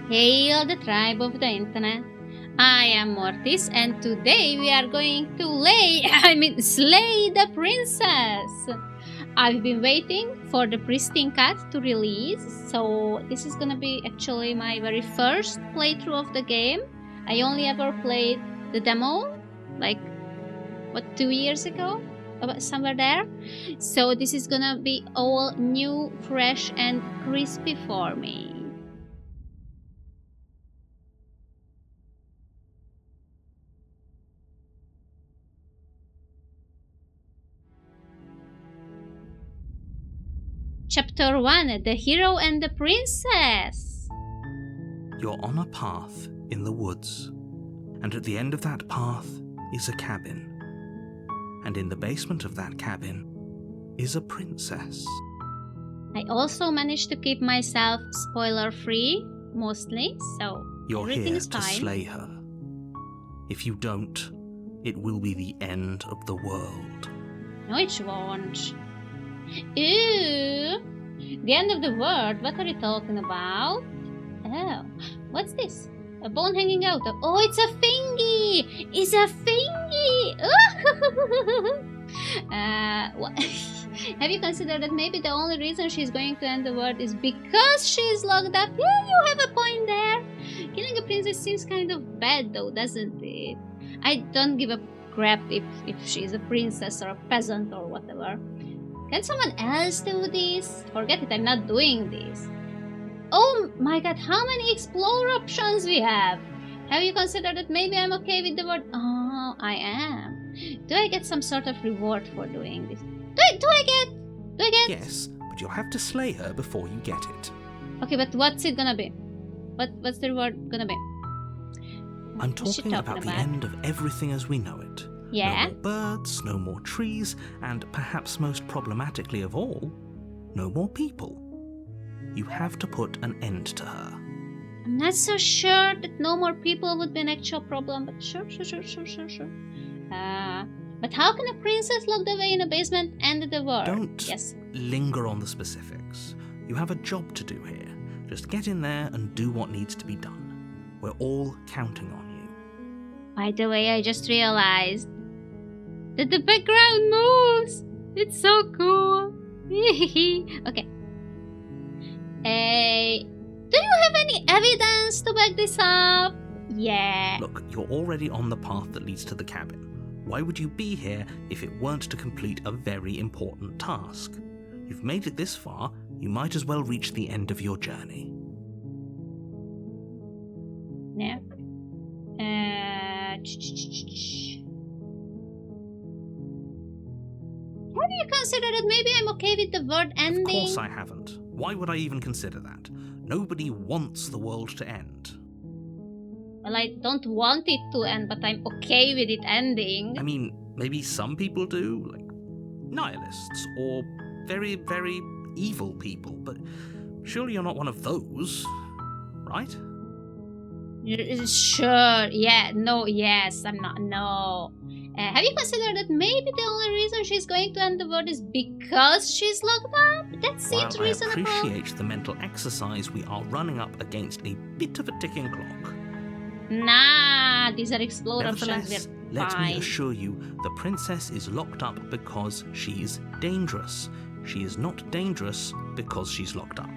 Hail the tribe of the internet. I am Mortis, and today we are going to slay the princess. I've been waiting for the Pristine cut to release, so this is gonna be actually my very first playthrough of the game. I only ever played the demo, like, 2 years ago? About somewhere there. So this is gonna be all new, fresh, and crispy for me. Chapter 1, The Hero and the Princess. You're on a path in the woods, and at the end of that path is a cabin. And in the basement of that cabin is a princess. I also managed to keep myself spoiler-free, mostly, so You're everything here is to fine. slay her. If you don't, it will be the end of the world. No, it won't. Ew! The end of the world? What are you talking about? Oh, what's this? A bone hanging out. Oh, it's a thingy! It's a thingy! What? Have you considered that maybe the only reason she's going to end the world is because she's locked up? Yeah, you have a point there. Killing a princess seems kind of bad though, doesn't it? I don't give a crap if she's a princess or a peasant or whatever. Can someone else do this? Forget it, I'm not doing this. Oh my god, how many explore options we have? Have you considered that maybe I'm okay with the word? Oh, I am. Do I get some sort of reward for doing this? Do I get? Yes, but you'll have to slay her before you get it. Okay, but what's it gonna be? What's the reward gonna be? I'm What's she talking about the end of everything as we know it. Yeah? No more birds, no more trees, and perhaps most problematically of all, no more people. You have to put an end to her. I'm not so sure that no more people would be an actual problem, but sure. But how can a princess locked away in a basement end the world? Don't linger on the specifics. You have a job to do here. Just get in there and do what needs to be done. We're all counting on you. By the way, I just realized that the background moves. It's so cool. Okay. Do you have any evidence to back this up? Yeah. Look, you're already on the path that leads to the cabin. Why would you be here if it weren't to complete a very important task? You've made it this far, you might as well reach the end of your journey. Yeah. Have you considered that maybe I'm okay with the word ending? Of course I haven't. Why would I even consider that? Nobody wants the world to end. Well, I don't want it to end, but I'm okay with it ending. I mean, maybe some people do, like nihilists or very, very evil people, but surely you're not one of those, right? Sure, yeah, no, yes, I'm not, no. Have you considered that maybe the only reason she's going to end the world is because she's locked up? That seems reasonable. While I appreciate the mental exercise, we are running up against a bit of a ticking clock. Nah, these are explode options. Nevertheless, let me assure you, the princess is locked up because she's dangerous. She is not dangerous because she's locked up.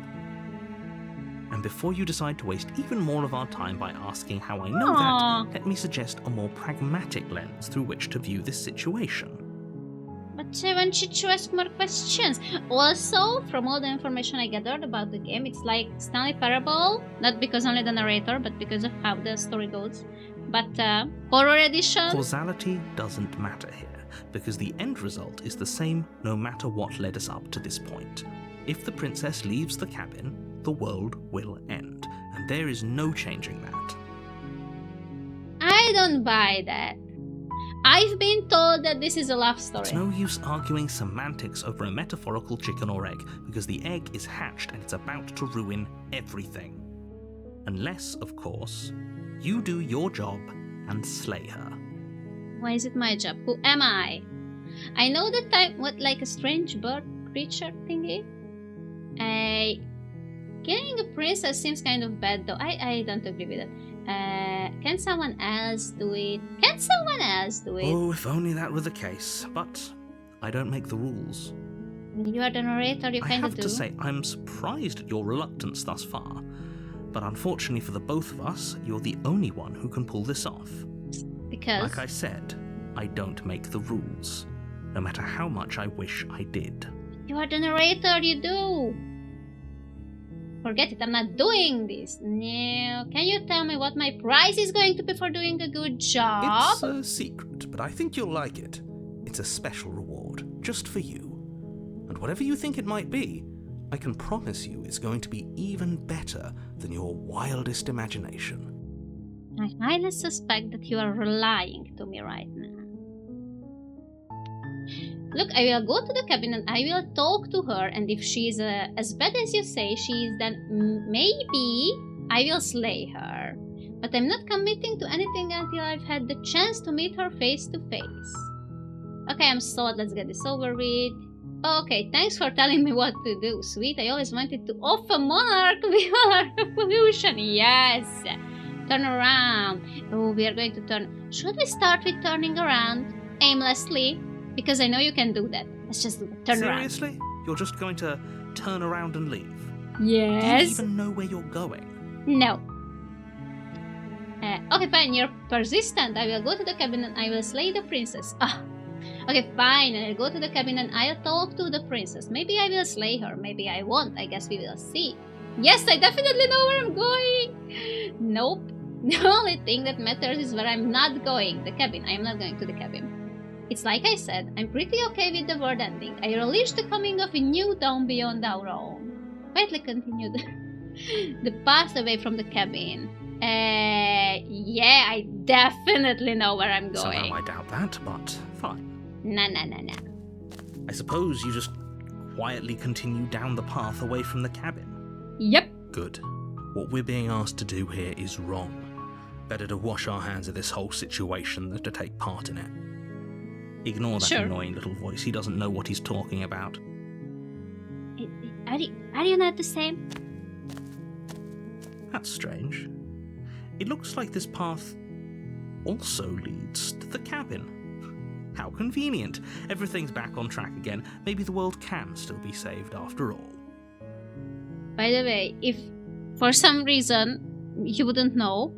And before you decide to waste even more of our time by asking how I know that, let me suggest a more pragmatic lens through which to view this situation. But I want you to ask more questions. Also, from all the information I gathered about the game, it's like Stanley Parable, not because only the narrator, but because of how the story goes. But horror edition? Causality doesn't matter here, because the end result is the same no matter what led us up to this point. If the princess leaves the cabin, the world will end, and there is no changing that. I don't buy that. I've been told that this is a love story. It's no use arguing semantics over a metaphorical chicken or egg, because the egg is hatched and it's about to ruin everything. Unless, of course, you do your job and slay her. Why is it my job? Who am I? I know that I'm, like a strange bird creature thingy? Killing a princess seems kind of bad though. I don't agree with it. Can someone else do it? Can someone else do it? Oh, if only that were the case. But I don't make the rules. You are the narrator, you I kind of have do. to say, I'm surprised at your reluctance thus far. But unfortunately for the both of us, you're the only one who can pull this off. Because? Like I said, I don't make the rules. No matter how much I wish I did. You are the narrator, you do. Forget it, I'm not doing this. No. Can you tell me what my prize is going to be for doing a good job? It's a secret, but I think you'll like it. It's a special reward, just for you. And whatever you think it might be, I can promise you it's going to be even better than your wildest imagination. I highly suspect that you are lying to me right now. Look, I will go to the cabin and I will talk to her, and if she's as bad as you say she is, then maybe I will slay her. But I'm not committing to anything until I've had the chance to meet her face to face. Okay, I'm sold. Let's get this over with. Okay, thanks for telling me what to do, sweet. I always wanted to off a monarch before revolution. Yes. Turn around. Oh, we are going to turn. Should we start with turning around aimlessly? Because I know you can do that. Let's just do that. Turn around. Seriously? You're just going to turn around and leave? Yes. Do you even know where you're going? No. Okay, fine. You're persistent. I will go to the cabin and I will slay the princess. Okay, fine. I'll go to the cabin and I'll talk to the princess. Maybe I will slay her. Maybe I won't. I guess we will see. Yes, I definitely know where I'm going. Nope. The only thing that matters is where I'm not going. The cabin. I am not going to the cabin. It's like I said, I'm pretty okay with the world ending. I relish the coming of a new dawn beyond our own. Quietly continue the path away from the cabin. Yeah, I definitely know where I'm going. Somehow I doubt that, but fine. Nah. I suppose you just quietly continue down the path away from the cabin. Yep. Good. What we're being asked to do here is wrong. Better to wash our hands of this whole situation than to take part in it. Ignore that annoying little voice. He doesn't know what he's talking about. Are you not the same? That's strange. It looks like this path also leads to the cabin. How convenient. Everything's back on track again. Maybe the world can still be saved after all. By the way, if for some reason you wouldn't know,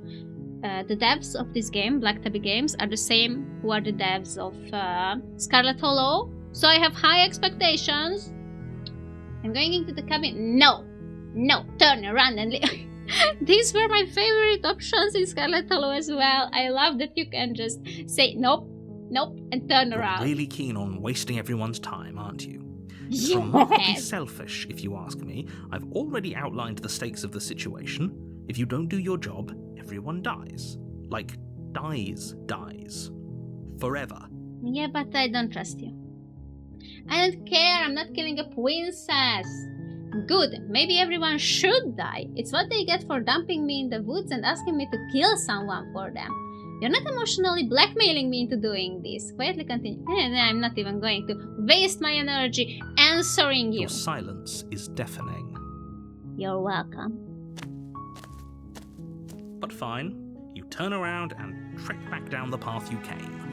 the devs of this game, Black Tabby Games, are the same who are the devs of Scarlet Hollow. So I have high expectations. I'm going into the cabin. No, turn around and leave. These were my favorite options in Scarlet Hollow as well. I love that you can just say nope, and turn around. You're really keen on wasting everyone's time, aren't you? It's Yes. remarkably selfish, if you ask me. I've already outlined the stakes of the situation. If you don't do your job, everyone dies. Like, dies. Forever. Yeah, but I don't trust you. I don't care, I'm not killing a princess. Good, maybe everyone should die. It's what they get for dumping me in the woods and asking me to kill someone for them. You're not emotionally blackmailing me into doing this. Quietly continue. I'm not even going to waste my energy answering you. Your silence is deafening. You're welcome. But fine, you turn around and trek back down the path you came.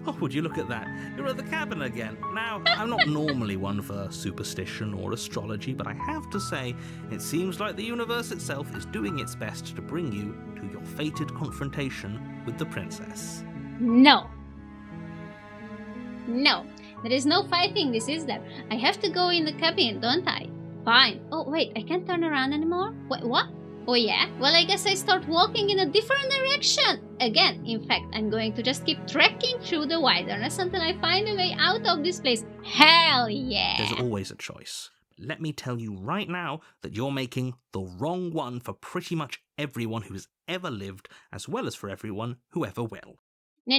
Oh, would you look at that? You're at the cabin again. Now, I'm not normally one for superstition or astrology, but I have to say, it seems like the universe itself is doing its best to bring you to your fated confrontation with the princess. No, there is no fighting this, is there? I have to go in the cabin, don't I? Fine. Oh, wait, I can't turn around anymore? Wait, what? Oh, yeah? Well, I guess I start walking in a different direction. Again, in fact, I'm going to just keep trekking through the wilderness until I find a way out of this place. Hell yeah! There's always a choice. Let me tell you right now that you're making the wrong one for pretty much everyone who's ever lived, as well as for everyone who ever will. No.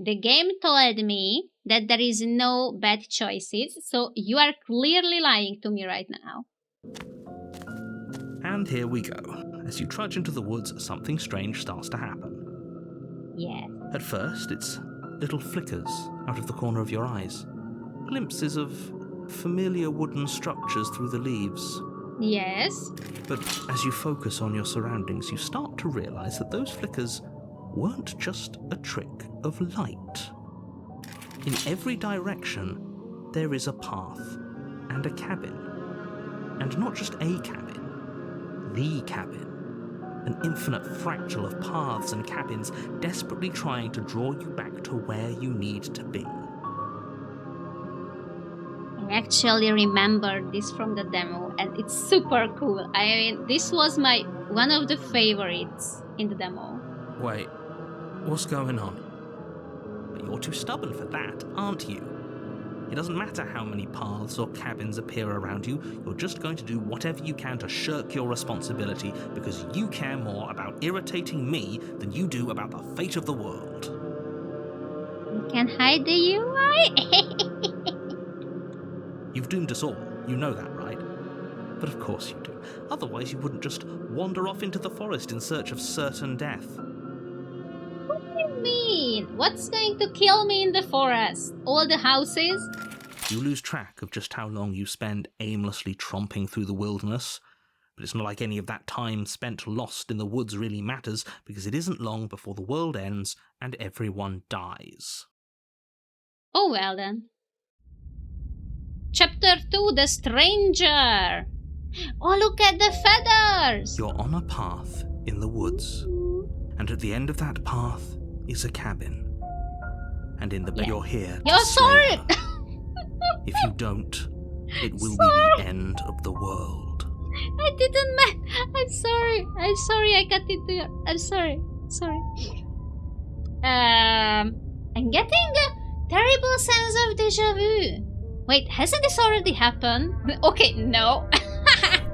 The game told me that there is no bad choices, so you are clearly lying to me right now. And here we go. As you trudge into the woods, something strange starts to happen. Yeah. At first, it's little flickers out of the corner of your eyes. Glimpses of familiar wooden structures through the leaves. Yes. But as you focus on your surroundings, you start to realize that those flickers weren't just a trick of light. In every direction, there is a path and a cabin. And not just a cabin, the cabin. An infinite fractal of paths and cabins desperately trying to draw you back to where you need to be. I actually remember this from the demo, and it's super cool. I mean, this was one of the favorites in the demo. Wait, what's going on? You're too stubborn for that, aren't you? It doesn't matter how many paths or cabins appear around you, you're just going to do whatever you can to shirk your responsibility because you care more about irritating me than you do about the fate of the world. You can hide the UI? You've doomed us all, you know that, right? But of course you do. Otherwise you wouldn't just wander off into the forest in search of certain death. What do you mean? What's going to kill me in the forest? All the houses? You lose track of just how long you spend aimlessly tromping through the wilderness. But it's not like any of that time spent lost in the woods really matters, because it isn't long before the world ends and everyone dies. Oh well then. Chapter 2, The Stranger. Oh, look at the feathers! You're on a path in the woods, and at the end of that path is a cabin. And in the bed you're here to slay her. If you don't, it will be the end of the world. I didn't I'm sorry. I'm sorry I got into your... I'm sorry. Sorry. I'm getting a terrible sense of déjà vu. Wait, hasn't this already happened? Okay, no.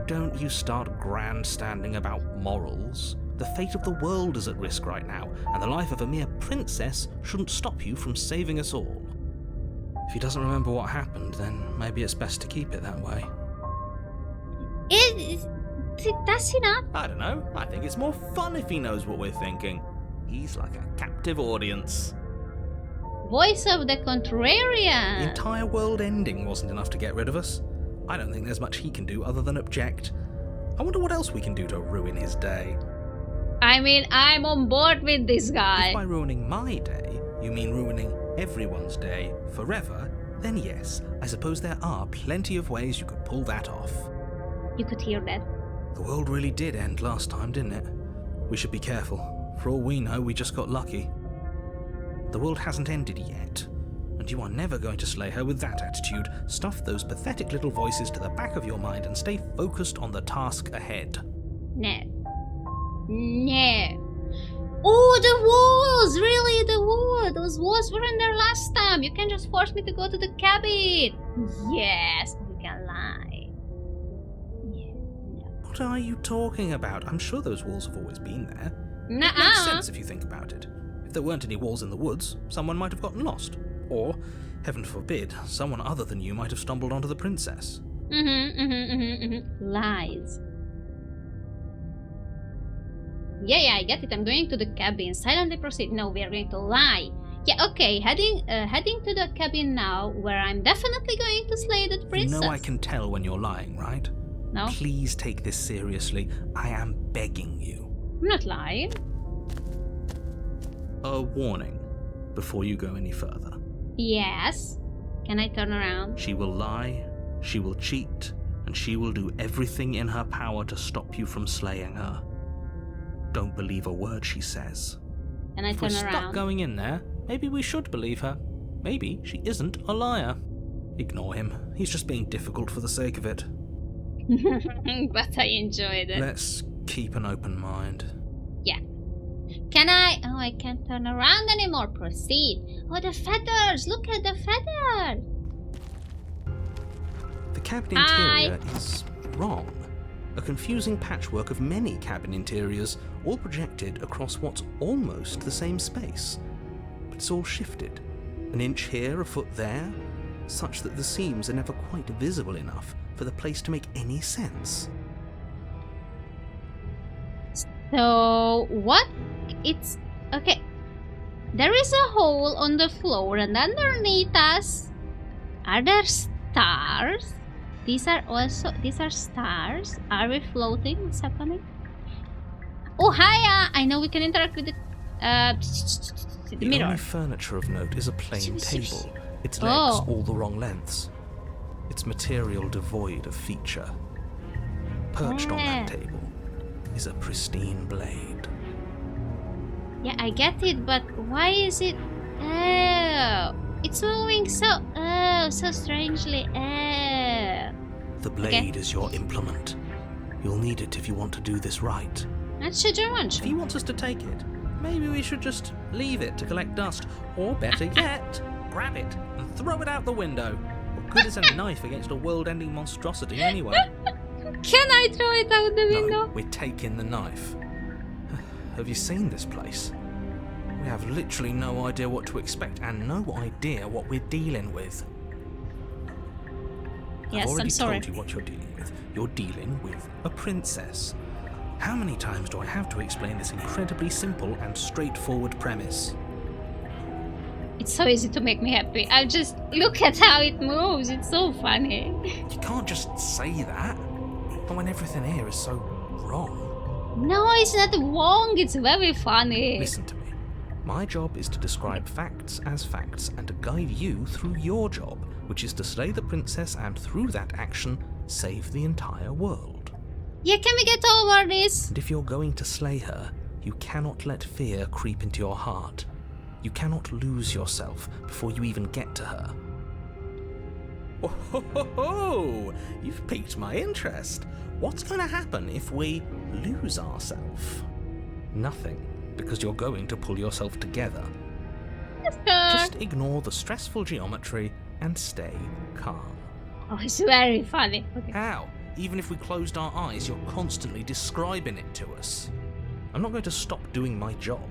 Don't you start grandstanding about morals. The fate of the world is at risk right now, and the life of a mere princess shouldn't stop you from saving us all. If he doesn't remember what happened, then maybe it's best to keep it that way. Does he not? I don't know. I think it's more fun if he knows what we're thinking. He's like a captive audience. Voice of the contrarian. The entire world ending wasn't enough to get rid of us. I don't think there's much he can do other than object. I wonder what else we can do to ruin his day. I mean, I'm on board with this guy. If by ruining my day, you mean ruining everyone's day forever, then yes, I suppose there are plenty of ways you could pull that off. You could hear that. The world really did end last time, didn't it? We should be careful. For all we know, we just got lucky. The world hasn't ended yet, and you are never going to slay her with that attitude. Stuff those pathetic little voices to the back of your mind and stay focused on the task ahead. No. No. Oh, the walls! Really, the wall! Those walls weren't there last time. You can't just force me to go to the cabin. Yes, you can lie. Yeah, no. What are you talking about? I'm sure those walls have always been there. Nuh-uh. It makes sense if you think about it. If there weren't any walls in the woods, someone might have gotten lost. Or, heaven forbid, someone other than you might have stumbled onto the princess. Lies. Yeah, I get it. I'm going to the cabin. Silently proceed. No, we are going to lie. Yeah, okay. Heading to the cabin now, where I'm definitely going to slay that princess. You know I can tell when you're lying, right? No. Please take this seriously. I am begging you. I'm not lying. A warning before you go any further. Yes. Can I turn around? She will lie, she will cheat, and she will do everything in her power to stop you from slaying her. Don't believe a word she says. Can I turn If we're around? stuck going in there, maybe we should believe her. Maybe she isn't a liar. Ignore him. He's just being difficult for the sake of it. But I enjoyed it. Let's keep an open mind. Yeah. Can I? Oh, I can't turn around anymore. Proceed. Oh, the feathers. Look at the feathers. The cabin interior is wrong. A confusing patchwork of many cabin interiors, all projected across what's almost the same space. But it's all shifted. An inch here, a foot there, such that the seams are never quite visible enough for the place to make any sense. So, what? It's... Okay. There is a hole on the floor, and underneath us are there stars. These are stars. Are we floating? What's happening? Oh, hiya! I know we can interact with the mirror. The only furniture of note is a plain table. Its legs all the wrong lengths. Its material devoid of feature. Perched on that table is a pristine blade. Yeah, I get it, but why is it... Oh, it's moving so strangely. The blade is your implement. You'll need it if you want to do this right. If he wants us to take it, maybe we should just leave it to collect dust. Or better yet, grab it and throw it out the window. What good is a knife against a world-ending monstrosity anyway? Can I throw it out the window? No, we're taking the knife. Have you seen this place? We have literally no idea what to expect and no idea what we're dealing with. Yes, I've already I'm sorry. told you what you're dealing with. You're dealing with a princess. How many times do I have to explain this incredibly simple and straightforward premise? It's so easy to make me happy. I just look at how it moves. It's so funny. You can't just say that. But when everything here is so wrong. No, it's not wrong. It's very funny. Listen to me. My job is to describe facts as facts and to guide you through your job, which is to slay the princess and through that action, save the entire world. Yeah, can we get over this? And if you're going to slay her, you cannot let fear creep into your heart. You cannot lose yourself before you even get to her. Oh, ho, ho, ho. You've piqued my interest. What's going to happen if we lose ourselves? Nothing, because you're going to pull yourself together. Just ignore the stressful geometry and stay calm. Oh, it's very funny. Okay. How? Even if we closed our eyes, you're constantly describing it to us. I'm not going to stop doing my job,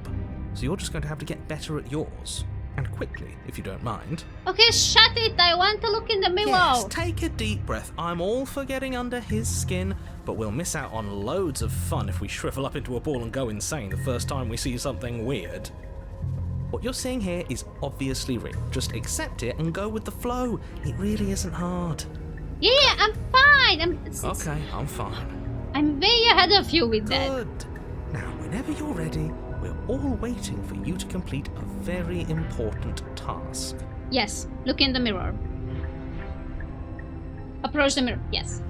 so you're just going to have to get better at yours. And quickly, if you don't mind. Okay, shut it. I want to look in the mirror. Yes, take a deep breath. I'm all for getting under his skin, but we'll miss out on loads of fun if we shrivel up into a ball and go insane the first time we see something weird. What you're seeing here is obviously real. Just accept it and go with the flow. It really isn't hard. Yeah, I'm fine. Okay, I'm fine. I'm way ahead of you with that. Good. Now, whenever you're ready, we're all waiting for you to complete a very important task. Yes, look in the mirror. Approach the mirror, yes.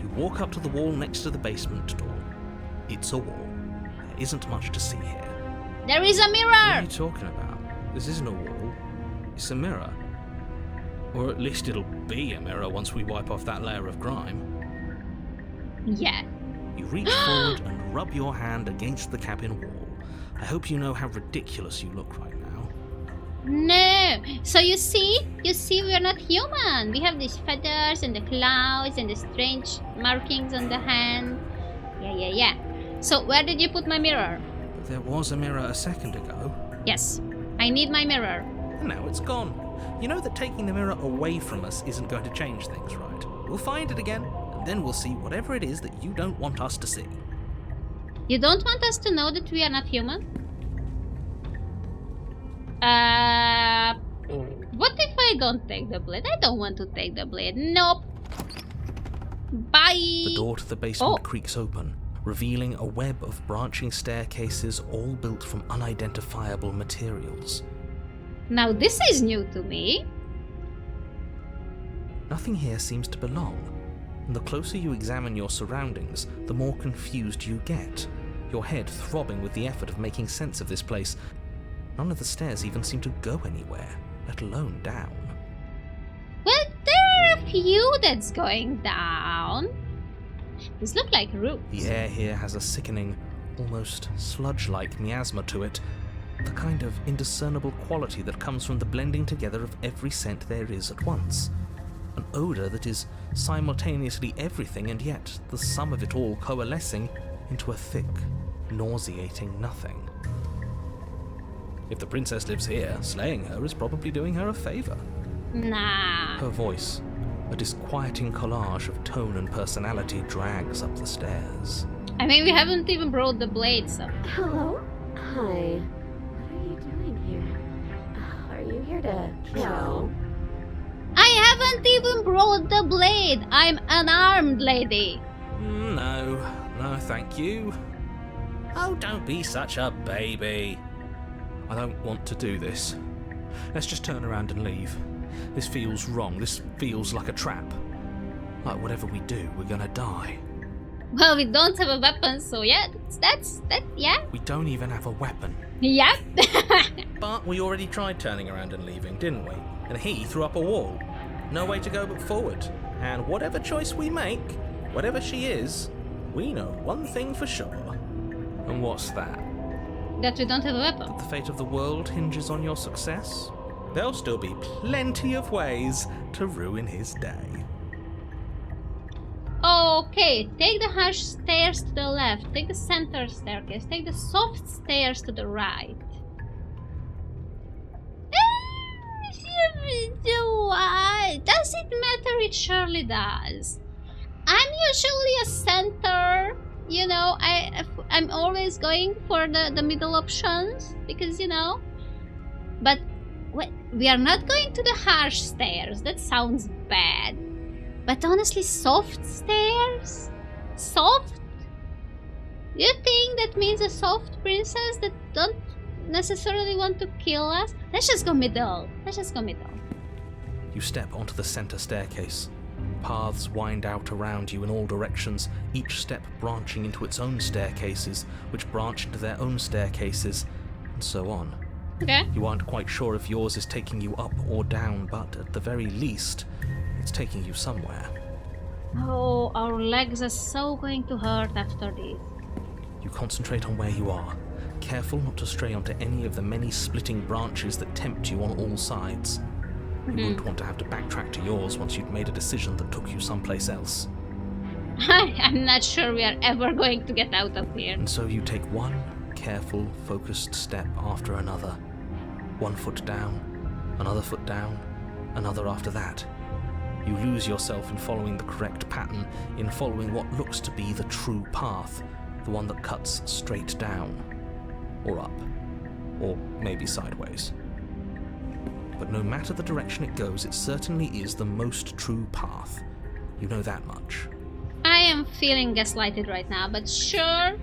You walk up to the wall next to the basement door. It's a wall. There isn't much to see here. There is a mirror! What are you talking about? This isn't a wall. It's a mirror. Or at least it'll be a mirror once we wipe off that layer of grime. Yeah. You reach forward and rub your hand against the cabin wall. I hope you know how ridiculous you look right now. No! So you see we are not human. We have these feathers and the clouds and the strange markings on the hand. Yeah. So where did you put my mirror? But there was a mirror a second ago. Yes. I need my mirror. And now it's gone. You know that taking the mirror away from us isn't going to change things, right? We'll find it again, and then we'll see whatever it is that you don't want us to see. You don't want us to know that we are not human? What if I don't take the blade? I don't want to take the blade. Nope. Bye. The door to the basement creaks open, revealing a web of branching staircases all built from unidentifiable materials. Now this is new to me. Nothing here seems to belong, and the closer you examine your surroundings, the more confused you get, your head throbbing with the effort of making sense of this place. None of the stairs even seem to go anywhere, let alone down. Well, there are a few that's going down. These look like roofs. The air here has a sickening, almost sludge-like miasma to it, the kind of indiscernible quality that comes from the blending together of every scent there is at once. An odour that is simultaneously everything and yet the sum of it all coalescing into a thick, nauseating nothing. If the princess lives here, slaying her is probably doing her a favour. Nah. Her voice, a disquieting collage of tone and personality, drags up the stairs. I mean, we haven't even brought the blade, so... Hello? Hi. What are you doing here? Are you here to kill? I haven't even brought the blade. I'm an armed lady. No, thank you. Oh, don't be such a baby. I don't want to do this. Let's just turn around and leave. This feels wrong. This feels like a trap. Like whatever we do, we're gonna die. Well, we don't have a weapon, so yeah, yeah. We don't even have a weapon. Yep. But we already tried turning around and leaving, didn't we? And he threw up a wall. No way to go but forward. And whatever choice we make, whatever she is, we know one thing for sure. And what's that? That we don't have a weapon. That the fate of the world hinges on your success? There'll still be plenty of ways to ruin his day. Okay, take the harsh stairs to the left, take the center staircase, take the soft stairs to the right. Does it matter? It surely does. I'm usually a center, you know, I'm always going for the middle options, because, you know, but we are not going to the harsh stairs, that sounds bad. But honestly, soft stairs? Soft? Do you think that means a soft princess that don't necessarily want to kill us? Let's just go middle. You step onto the center staircase. Paths wind out around you in all directions, each step branching into its own staircases, which branch into their own staircases, and so on. Okay. You aren't quite sure if yours is taking you up or down, but at the very least, it's taking you somewhere. Oh, our legs are so going to hurt after this. You concentrate on where you are, careful not to stray onto any of the many splitting branches that tempt you on all sides. You wouldn't want to have to backtrack to yours once you'd made a decision that took you someplace else. I'm not sure we are ever going to get out of here. And so you take one careful, focused step after another. One foot down, another foot down, another after that. You lose yourself in following the correct pattern, in following what looks to be the true path, the one that cuts straight down, or up, or maybe sideways. But no matter the direction it goes, it certainly is the most true path. You know that much. I am feeling gaslighted right now, but sure.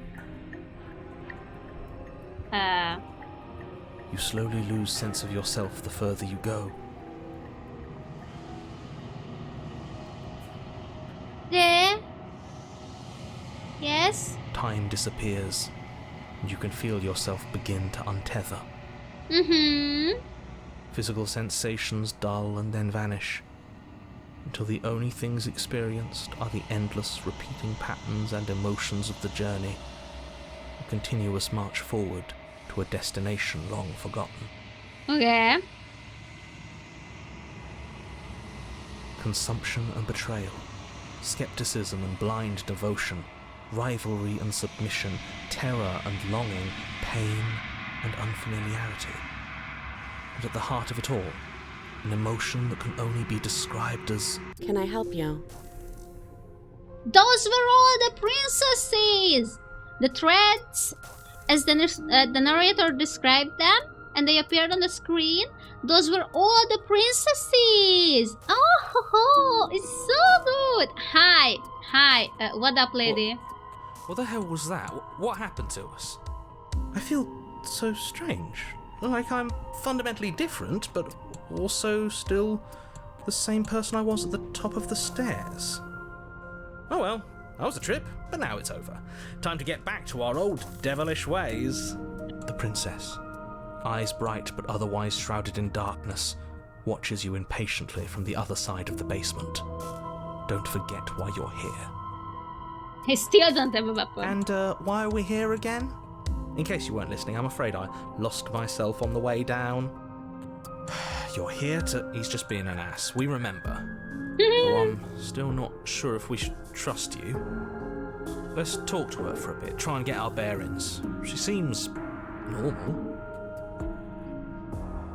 You slowly lose sense of yourself the further you go. There? Yes? Time disappears, and you can feel yourself begin to untether. Mm-hmm. Physical sensations dull and then vanish, until the only things experienced are the endless repeating patterns and emotions of the journey, a continuous march forward to a destination long forgotten. Okay. Consumption and betrayal, skepticism and blind devotion, rivalry and submission, terror and longing, pain and unfamiliarity. And at the heart of it all, an emotion that can only be described as... Can I help you? Those were all the princesses! The threads, as the narrator described them, and they appeared on the screen, those were all the princesses! Oh, it's so good! Hi, what up, lady? What the hell was that? What happened to us? I feel so strange. Like I'm fundamentally different, but also still the same person I was at the top of the stairs. Oh well, that was a trip, but now it's over. Time to get back to our old devilish ways. The princess, eyes bright but otherwise shrouded in darkness, watches you impatiently from the other side of the basement. Don't forget why you're here. I still don't have a weapon. And why are we here again? In case you weren't listening, I'm afraid I lost myself on the way down. You're here to... He's just being an ass. We remember. Though I'm still not sure if we should trust you. Let's talk to her for a bit, try and get our bearings. She seems... normal.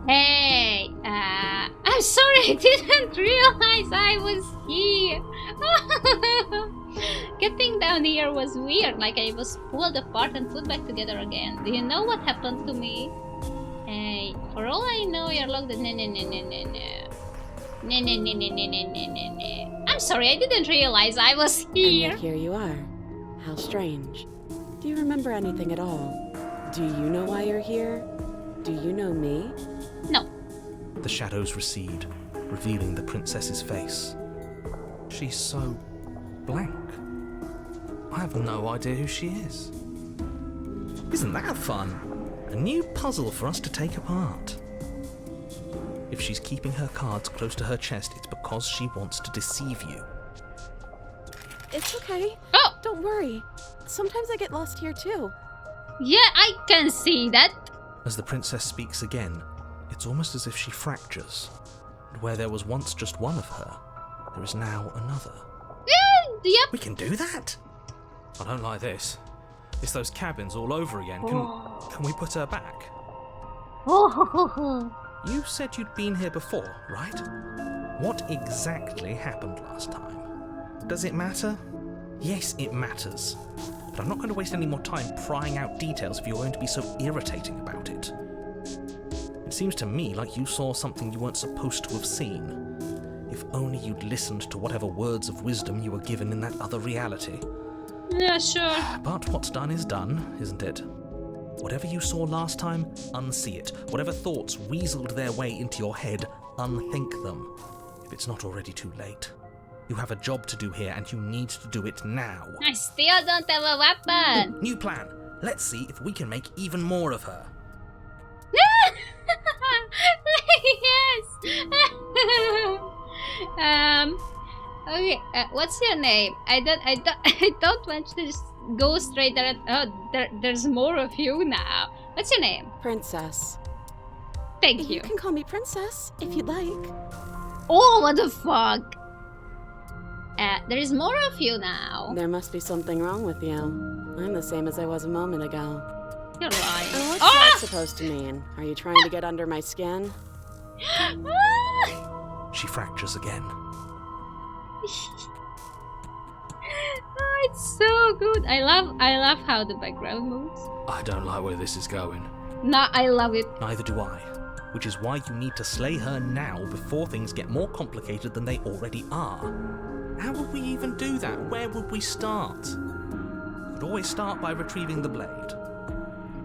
Hey, I'm sorry, I didn't realize I was here. Getting down here was weird, like I was pulled apart and put back together again. Do you know what happened to me? Hey, for all I know, you're locked in. No. No. I'm sorry, I didn't realize I was And here. yet here you are. How strange. Do you remember anything at all? Do you know why you're here? Do you know me? No. The shadows recede, revealing the princess's face. She's so blank. I have no idea who she is. Isn't that fun? A new puzzle for us to take apart. If she's keeping her cards close to her chest, it's because she wants to deceive you. It's okay. Oh! Don't worry. Sometimes I get lost here too. Yeah, I can see that. As the princess speaks again, it's almost as if she fractures. And where there was once just one of her, there is now another. Yep. We can do that? I don't like this. It's those cabins all over again. Can we put her back? You said you'd been here before, right? What exactly happened last time? Does it matter? Yes, it matters. But I'm not going to waste any more time prying out details if you're going to be so irritating about it. It seems to me like you saw something you weren't supposed to have seen. If only you'd listened to whatever words of wisdom you were given in that other reality. Yeah, sure. But what's done is done, isn't it? Whatever you saw last time, unsee it. Whatever thoughts weaseled their way into your head, unthink them. If it's not already too late. You have a job to do here, and you need to do it now. I still don't have a weapon. New plan. Let's see if we can make even more of her. Yes. Okay. What's your name? I don't want to just go straight there. Oh, there's more of you now. What's your name? Princess. Thank you. You can call me Princess if you'd like. Oh, what the fuck? There is more of you now. There must be something wrong with you. I'm the same as I was a moment ago. You're lying. And what's that supposed to mean? Are you trying to get under my skin? She fractures again. Oh, it's so good. I love how the background moves. I don't like where this is going. No, I love it. Neither do I. Which is why you need to slay her now before things get more complicated than they already are. How would we even do that? Where would we start? We could always start by retrieving the blade.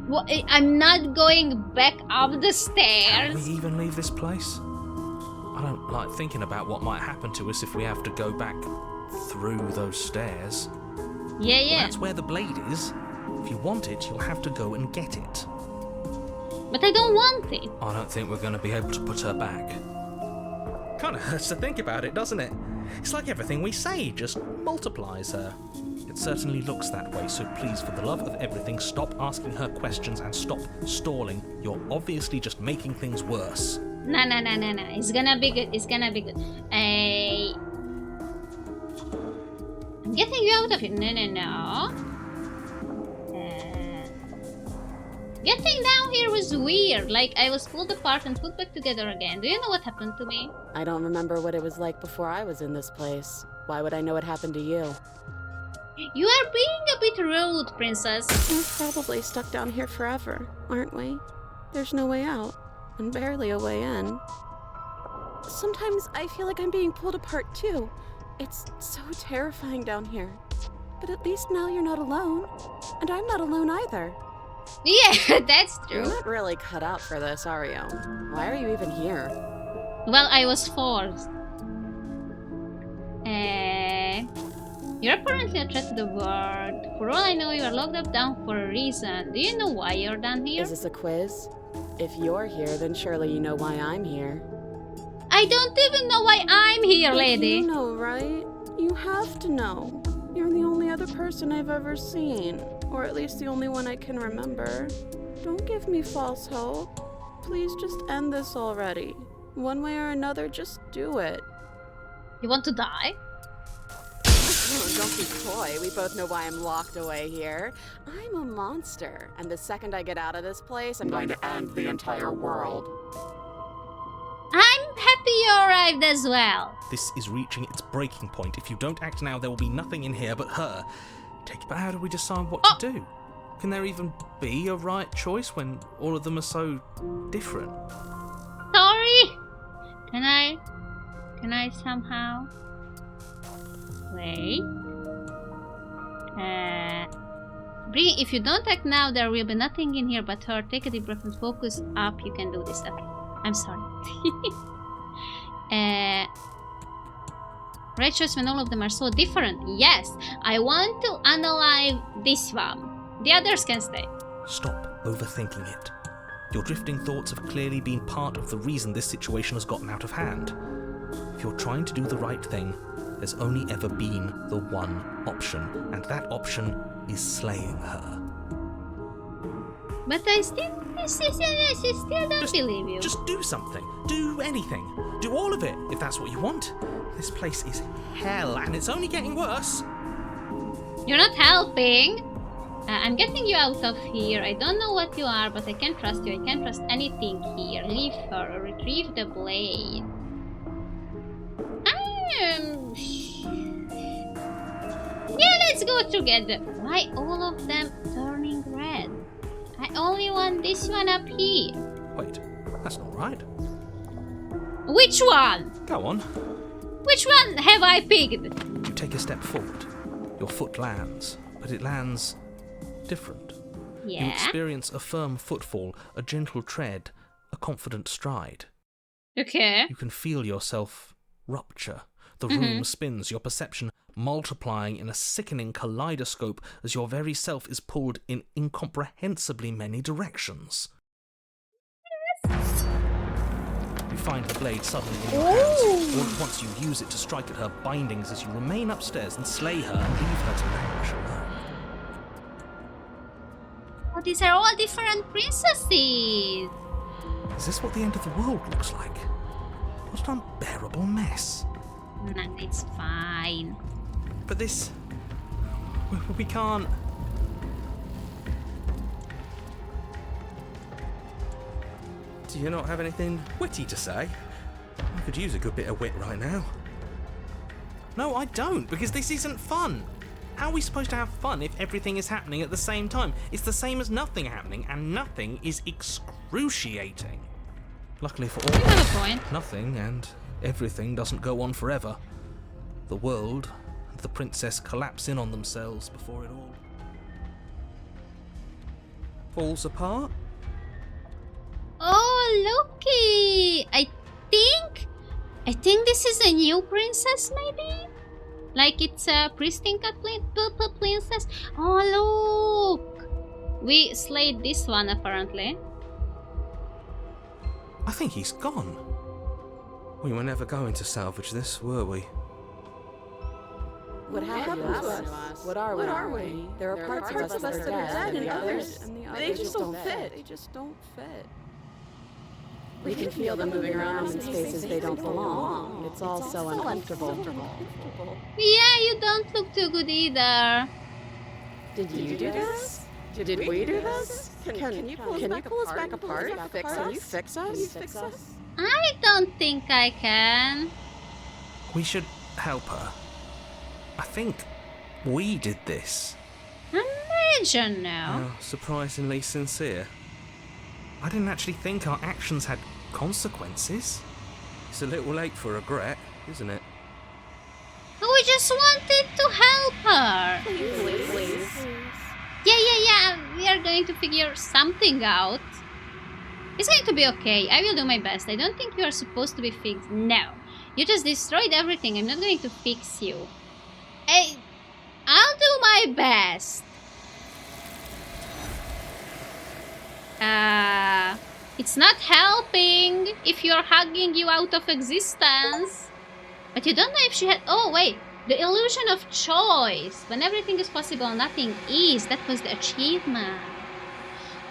Well, I'm not going back up the Can stairs. we even leave this place? I don't like thinking about what might happen to us if we have to go back through those stairs. Yeah. Well, that's where the blade is. If you want it, you'll have to go and get it. But I don't want it. I don't think we're going to be able to put her back. Kind of hurts to think about it, doesn't it? It's like everything we say just multiplies her. It certainly looks that way, so please, for the love of everything, stop asking her questions and stop stalling. You're obviously just making things worse. No. It's gonna be good. I'm getting you out of here. No. Getting down here was weird. Like, I was pulled apart and put back together again. Do you know what happened to me? I don't remember what it was like before I was in this place. Why would I know what happened to you? You are being a bit rude, princess. We're probably stuck down here forever, aren't we? There's no way out, and barely a way in. Sometimes I feel like I'm being pulled apart too. It's so terrifying down here. But at least now you're not alone. And I'm not alone either. Yeah, that's You're true. not really cut out for this, are you? Why are you even here? Well, I was forced. You're apparently a threat to the world. For all I know, you are locked up down for a reason. Do you know why you're down here? Is this a quiz? If you're here, then surely you know why I'm here. I don't even know why I'm here, But lady. you know, right? You have to know. You're the only other person I've ever seen. Or at least the only one I can remember. Don't give me false hope. Please just end this already. One way or another, just do it. You want to die? Oh, don't be coy. We both know why I'm locked away here. I'm a monster. And the second I get out of this place, I'm going to end the entire world. I'm happy you arrived as well. This is reaching its breaking point. If you don't act now, there will be nothing in here but her. But how do we decide what to do? Can there even be a right choice when all of them are so different? Sorry. Can Can I somehow... Wait. If you don't act now, there will be nothing in here but her. Take a deep breath and focus up. You can do this. Okay. I'm sorry. Right choice when all of them are so different. Yes. I want to unalive this one. The others can stay. Stop overthinking it. Your drifting thoughts have clearly been part of the reason this situation has gotten out of hand. If you're trying to do the right thing, there's only ever been the one option, and that option is slaying her. But I still don't believe you. Just do something. Do anything. Do all of it, if that's what you want. This place is hell, and it's only getting worse. You're not helping. I'm getting you out of here. I don't know what you are, but I can't trust you. I can't trust anything here. Leave her or retrieve the blade. Yeah, let's go together. Why all of them turning red? I only want this one up here. Wait, that's not right. Which one? Go on. Which one have I picked? You take a step forward. Your foot lands, but it lands different. Yeah. You experience a firm footfall, a gentle tread, a confident stride. Okay. You can feel yourself rupture. The room spins, your perception multiplying in a sickening kaleidoscope as your very self is pulled in incomprehensibly many directions. You find the blade suddenly in your hands. All at once you use it to strike at her bindings as you remain upstairs and slay her and leave her to languish alone. Oh, these are all different princesses. Is this what the end of the world looks like? What an unbearable mess. Nah, it's fine. But this... we can't... Do you not have anything witty to say? I could use a good bit of wit right now. No, I don't, because this isn't fun. How are we supposed to have fun if everything is happening at the same time? It's the same as nothing happening, and nothing is excruciating. Luckily for all You have a point. nothing and everything doesn't go on forever. The world and the princess collapse in on themselves before it all falls apart. Oh, looky! I think this is a new princess, maybe? Like it's a Pristine princess. Oh, look! We slayed this one, apparently. I think he's gone. We were never going to salvage this, were we? What happened to us? What are we? There are parts of us that are dead, and the others just don't fit. They just don't fit. We can feel them moving around in spaces they don't belong. It's all so uncomfortable. Yeah, you don't look too good either. Did you do this? Did we do this? Can you pull us back apart? Can you fix us? I don't think I can. We should help her. I think we did this. Imagine now. How surprisingly sincere. I didn't actually think our actions had consequences. It's a little late for regret, isn't it? We just wanted to help her. Please. Yeah. We are going to figure something out. It's going to be okay. I will do my best. I don't think you are supposed to be fixed. No. You just destroyed everything. I'm not going to fix you. I'll do my best. It's not helping if you're hugging you out of existence. But you don't know if she had... Oh, wait. The illusion of choice. When everything is possible, nothing is. That was the achievement.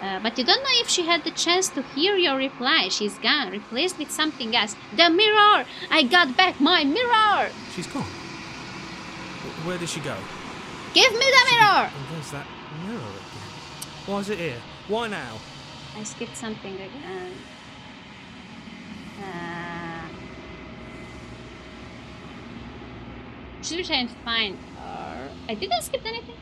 But you don't know if she had the chance to hear your reply. She's gone, replaced with something else. The mirror! I got back my mirror! She's gone. Where did she go? Give me the mirror! And there's that mirror again. Why is it here? Why now? I skipped something again. Should we try and find her? I didn't skip anything.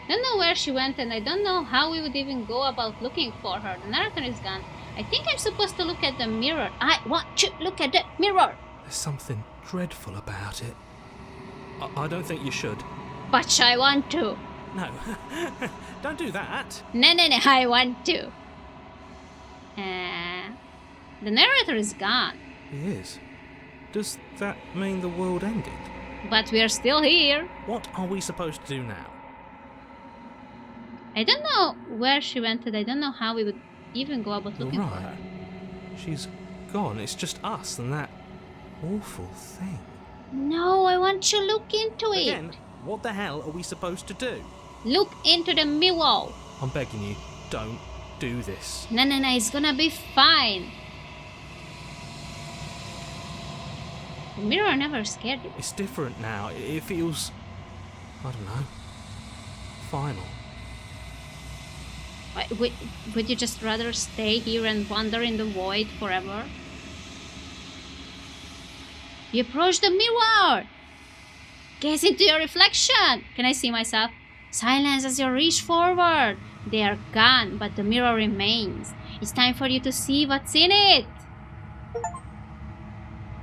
I don't know where she went, and I don't know how we would even go about looking for her. The narrator is gone. I think I'm supposed to look at the mirror. I want to look at the mirror. There's something dreadful about it. I don't think you should. But I want to. No, don't do that. No, I want to. The narrator is gone. He is. Does that mean the world ended? But we're still here. What are we supposed to do now? I don't know where she went, and I don't know how we would even go about looking for her. She's gone. It's just us and that awful thing. No, I want to look into it. Again, what the hell are we supposed to do? Look into the mirror. I'm begging you, don't do this. No, it's gonna be fine. The mirror never scared you. It's different now. It feels, I don't know, final. Would you just rather stay here and wander in the void forever? You approach the mirror! Gaze into your reflection! Can I see myself? Silence as you reach forward. They are gone, but the mirror remains. It's time for you to see what's in it.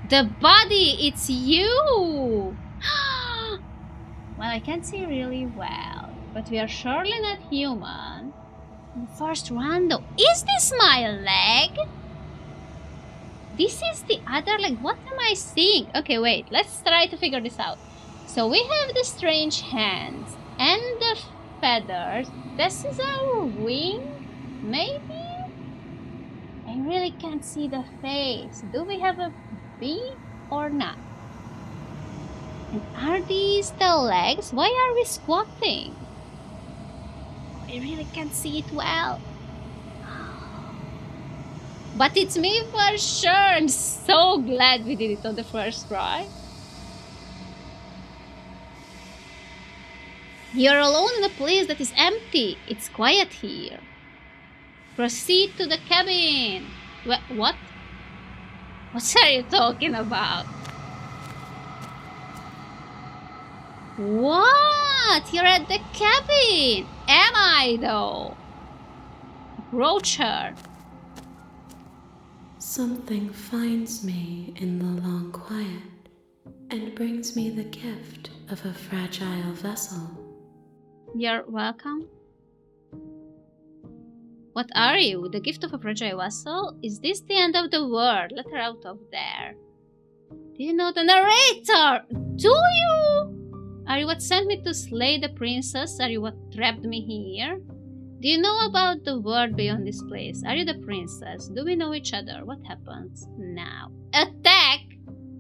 The body! It's you! Well, I can't see really well, but we are surely not human. In the first round, though, is this my leg? This is the other leg. What am I seeing? Okay, wait. Let's try to figure this out. So we have the strange hands and the feathers. This is our wing, maybe? I really can't see the face. Do we have a bee or not? And are these the legs? Why are we squatting? I really can't see it well. But it's me for sure. I'm so glad we did it on the first try. You're alone in a place that is empty. It's quiet here. Proceed to the cabin. What? What are you talking about? What? You're at the cabin. Am I though? Approach her. Something finds me in the long quiet and brings me the gift of a fragile vessel. You're welcome. What are you? The gift of a fragile vessel? Is this the end of the world? Let her out of there. Do you know the narrator? Do you? Are you what sent me to slay the princess? Are you what trapped me here? Do you know about the world beyond this place? Are you the princess? Do we know each other? What happens now? Attack!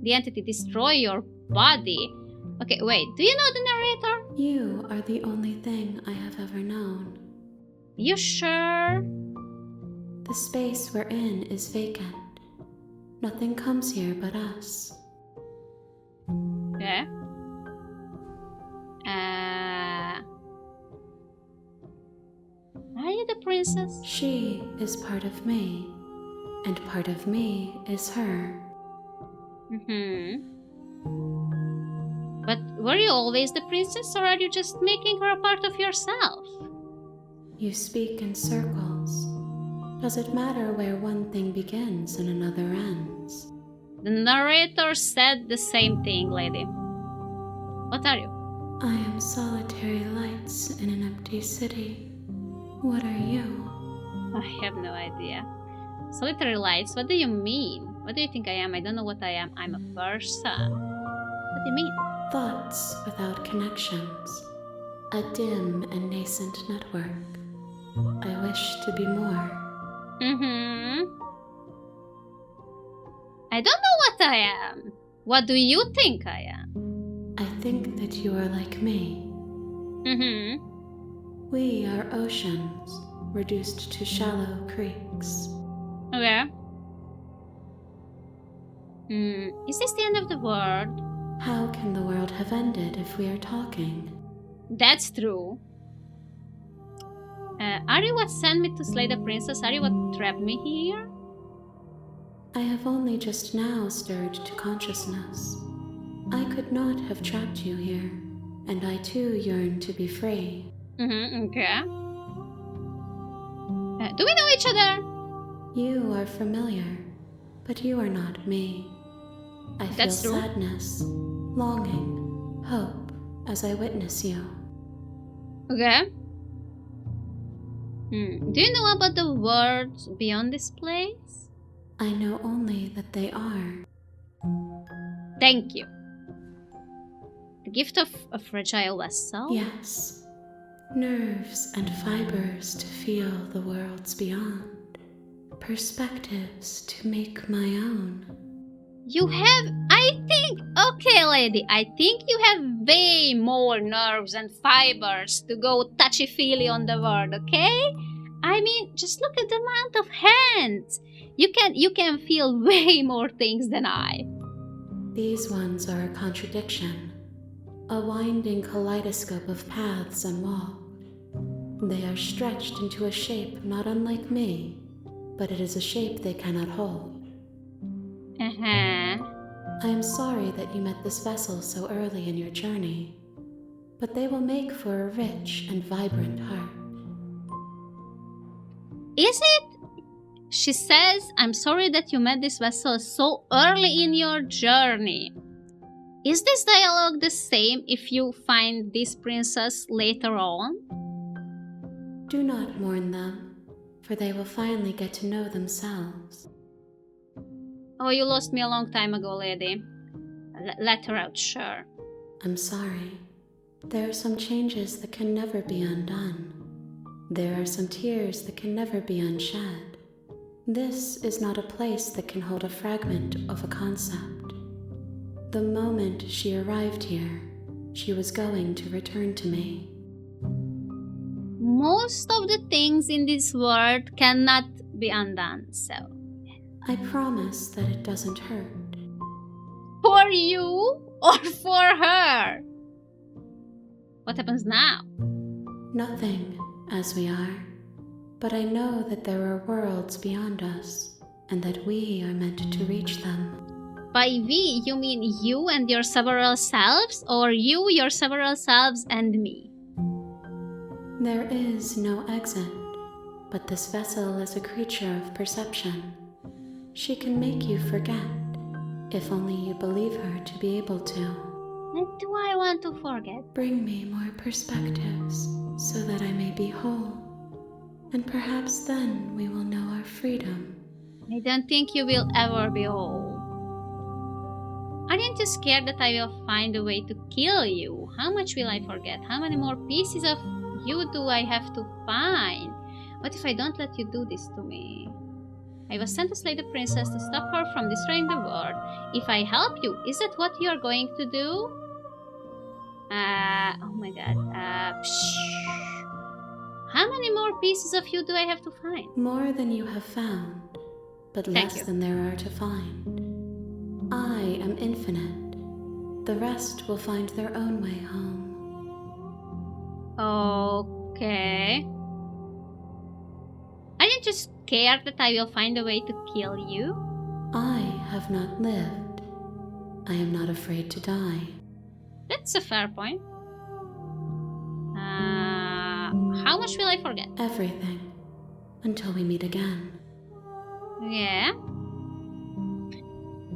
The entity destroy your body. Okay, wait. Do you know the narrator? You are the only thing I have ever known. You sure? The space we're in is vacant. Nothing comes here but us. Yeah. Are you the princess? She is part of me, and part of me is her. But were you always the princess, or are you just making her a part of yourself? You speak in circles. Does it matter where one thing begins and another ends? The narrator said the same thing, lady. What are you? I am solitary lights in an empty city. What are you? I have no idea. Solitary lights? What do you mean? What do you think I am? I don't know what I am. I'm a person. What do you mean? Thoughts without connections. A dim and nascent network. I wish to be more. I don't know what I am. What do you think I am? I think that you are like me. We are oceans, reduced to shallow creeks. Okay. Is this the end of the world? How can the world have ended if we are talking? That's true. Are you what sent me to slay the princess? Are you what trapped me here? I have only just now stirred to consciousness. I could not have trapped you here, and I too yearn to be free. Okay. Do we know each other? You are familiar, but you are not me. I feel That's true. sadness, longing, hope as I witness you. Okay. Do you know about the worlds beyond this place? I know only that they are. Thank you. The gift of a fragile vessel? Yes. Nerves and fibers to feel the worlds beyond. Perspectives to make my own. You have, okay lady, I think you have way more nerves and fibers to go touchy-feely on the world, okay? I mean, just look at the amount of hands. You can feel way more things than I. These ones are a contradiction. A winding kaleidoscope of paths and walls. They are stretched into a shape not unlike me, but it is a shape they cannot hold. I am sorry that you met this vessel so early in your journey, but they will make for a rich and vibrant heart. Is it? She says, I'm sorry that you met this vessel so early in your journey. Is this dialogue the same if you find this princess later on? Do not mourn them, for they will finally get to know themselves. Oh, you lost me a long time ago, lady. Let her out, sure. I'm sorry. There are some changes that can never be undone. There are some tears that can never be unshed. This is not a place that can hold a fragment of a concept. The moment she arrived here, she was going to return to me. Most of the things in this world cannot be undone, so... I promise that it doesn't hurt. For you or for her? What happens now? Nothing, as we are. But I know that there are worlds beyond us, and that we are meant to reach them. By we, you mean you and your several selves, or you, your several selves, and me? There is no exit, but this vessel is a creature of perception. She can make you forget, if only you believe her to be able to. And do I want to forget? Bring me more perspectives, so that I may be whole. And perhaps then we will know our freedom. I don't think you will ever be whole. Aren't you scared that I will find a way to kill you? How much will I forget? How many more pieces of you do I have to find? What if I don't let you do this to me? I was sent to slay the princess to stop her from destroying the world. If I help you, is that what you are going to do? Oh my god. How many more pieces of you do I have to find? More than you have found, but less than there are to find. I am infinite. The rest will find their own way home. Okay. Aren't you scared that I will find a way to kill you? I have not lived. I am not afraid to die. That's a fair point. How much will I forget? Everything. Until we meet again. Yeah.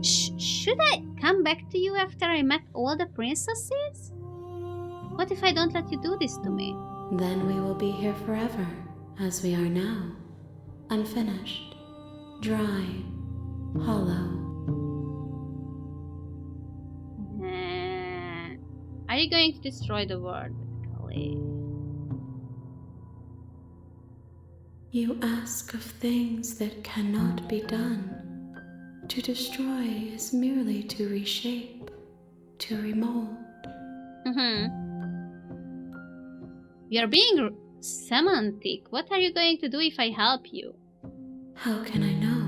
Should I come back to you after I met all the princesses? What if I don't let you do this to me? Then we will be here forever, as we are now. Unfinished, dry, hollow. Are you going to destroy the world, basically? You ask of things that cannot be done. To destroy is merely to reshape, to remold. You're being semantic. What are you going to do if I help you? How can I know?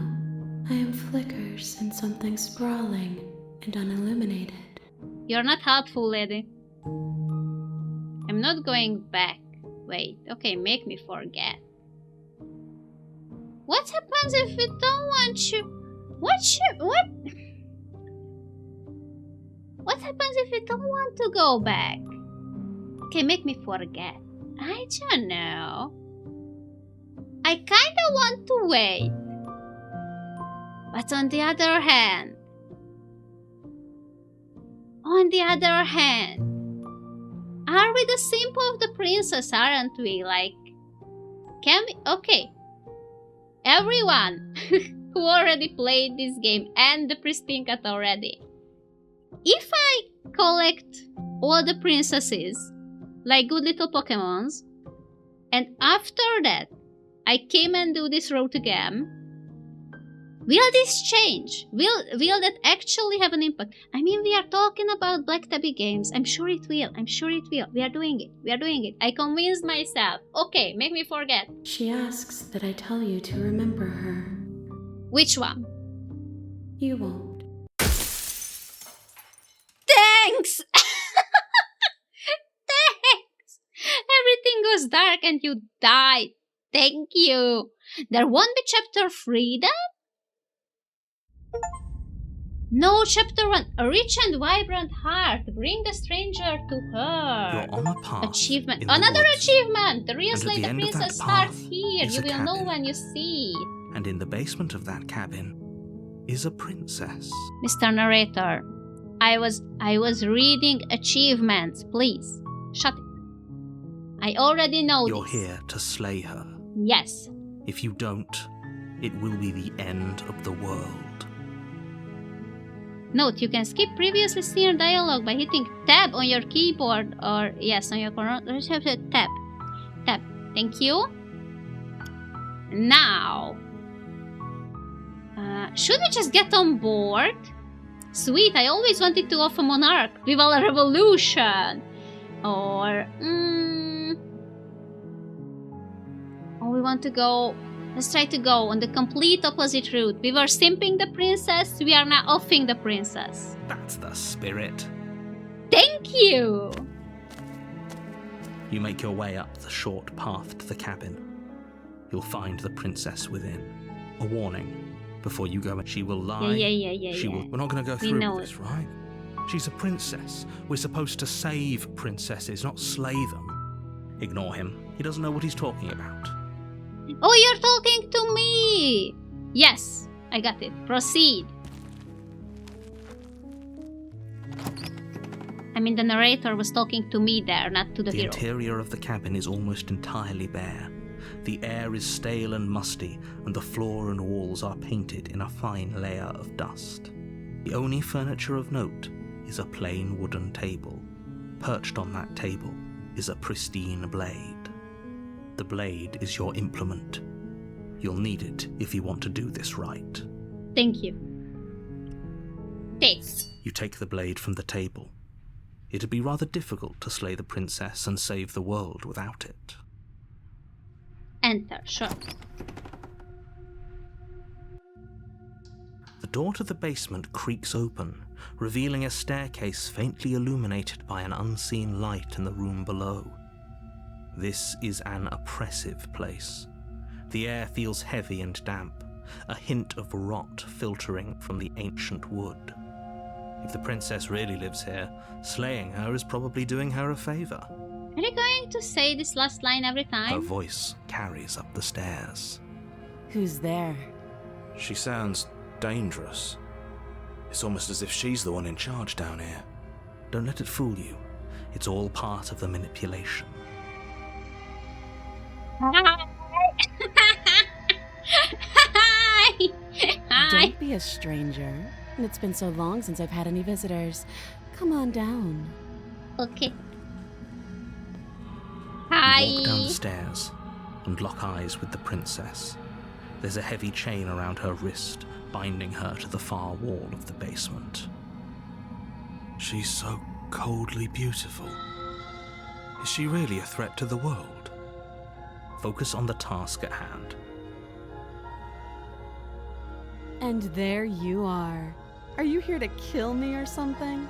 I am flickers in something sprawling and unilluminated. You're not helpful, lady. I'm not going back. Wait, okay, make me forget. What happens if we don't want you? What happens if we don't want to go back? Okay, make me forget. I don't know. I kinda want to wait. But on the other hand, are we the simple of the princess, aren't we? Like, can we? Okay. Everyone who already played this game and the Pristine cat already. If I collect all the princesses, like good little Pokemons, and after that I came and do this road again, will this change? Will that actually have an impact? I mean, we are talking about Black Tabby games. I'm sure it will. We are doing it. I convinced myself. Okay, make me forget. She asks that I tell you to remember her. Which one? You won't. Thanks! Thanks! Everything goes dark and you died. Thank you. There won't be chapter 3 then? No, chapter 1. A rich and vibrant heart. Bring the stranger to her. You're on a path. Achievement. in the Another woods, achievement. The real and at Slay the the end of that Princess path starts here. is You a will know cabin. when you see. And in the basement of that cabin is a princess. Mr. Narrator, I was reading achievements. Please, shut it. I already know You're this. here to slay her. Yes. If you don't, it will be the end of the world. Note, you can skip previously seen dialogue by hitting tab on your keyboard or yes, on your controller. Tab. Thank you. Now, should we just get on board? Sweet, I always wanted to offer Monarch. Viva la Revolution! Or, we want to go. Let's try to go on the complete opposite route. We were simping the princess, we are now offing the princess. That's the spirit. Thank you! You make your way up the short path to the cabin. You'll find the princess within. A warning. Before you go, she will lie. Yeah. We're not going to go We through know with this, right? She's a princess. We're supposed to save princesses, not slay them. Ignore him. He doesn't know what he's talking about. Oh, you're talking to me! Yes, I got it. Proceed. I mean, the narrator was talking to me there, not to the The hero. interior of the cabin is almost entirely bare. The air is stale and musty, and the floor and walls are painted in a fine layer of dust. The only furniture of note is a plain wooden table. Perched on that table is a pristine blade. The blade is your implement. You'll need it if you want to do this right. Thank you. Take. You take the blade from the table. It'd be rather difficult to slay the princess and save the world without it. Enter, sure. The door to the basement creaks open, revealing a staircase faintly illuminated by an unseen light in the room below. This is an oppressive place. The air feels heavy and damp, a hint of rot filtering from the ancient wood. If the princess really lives here, slaying her is probably doing her a favor. Are you going to say this last line every Her time? voice carries up the stairs. Who's there? She sounds dangerous. It's almost as if she's the one in charge down here. Don't let it fool you. It's all part of the manipulation. Hi! Hi! Don't be a stranger. It's been so long since I've had any visitors. Come on down. Okay. You Hi! walk down the stairs and lock eyes with the princess. There's a heavy chain around her wrist, binding her to the far wall of the basement. She's so coldly beautiful. Is she really a threat to the world? Focus on the task at hand. And there you are. Are you here to kill me or something?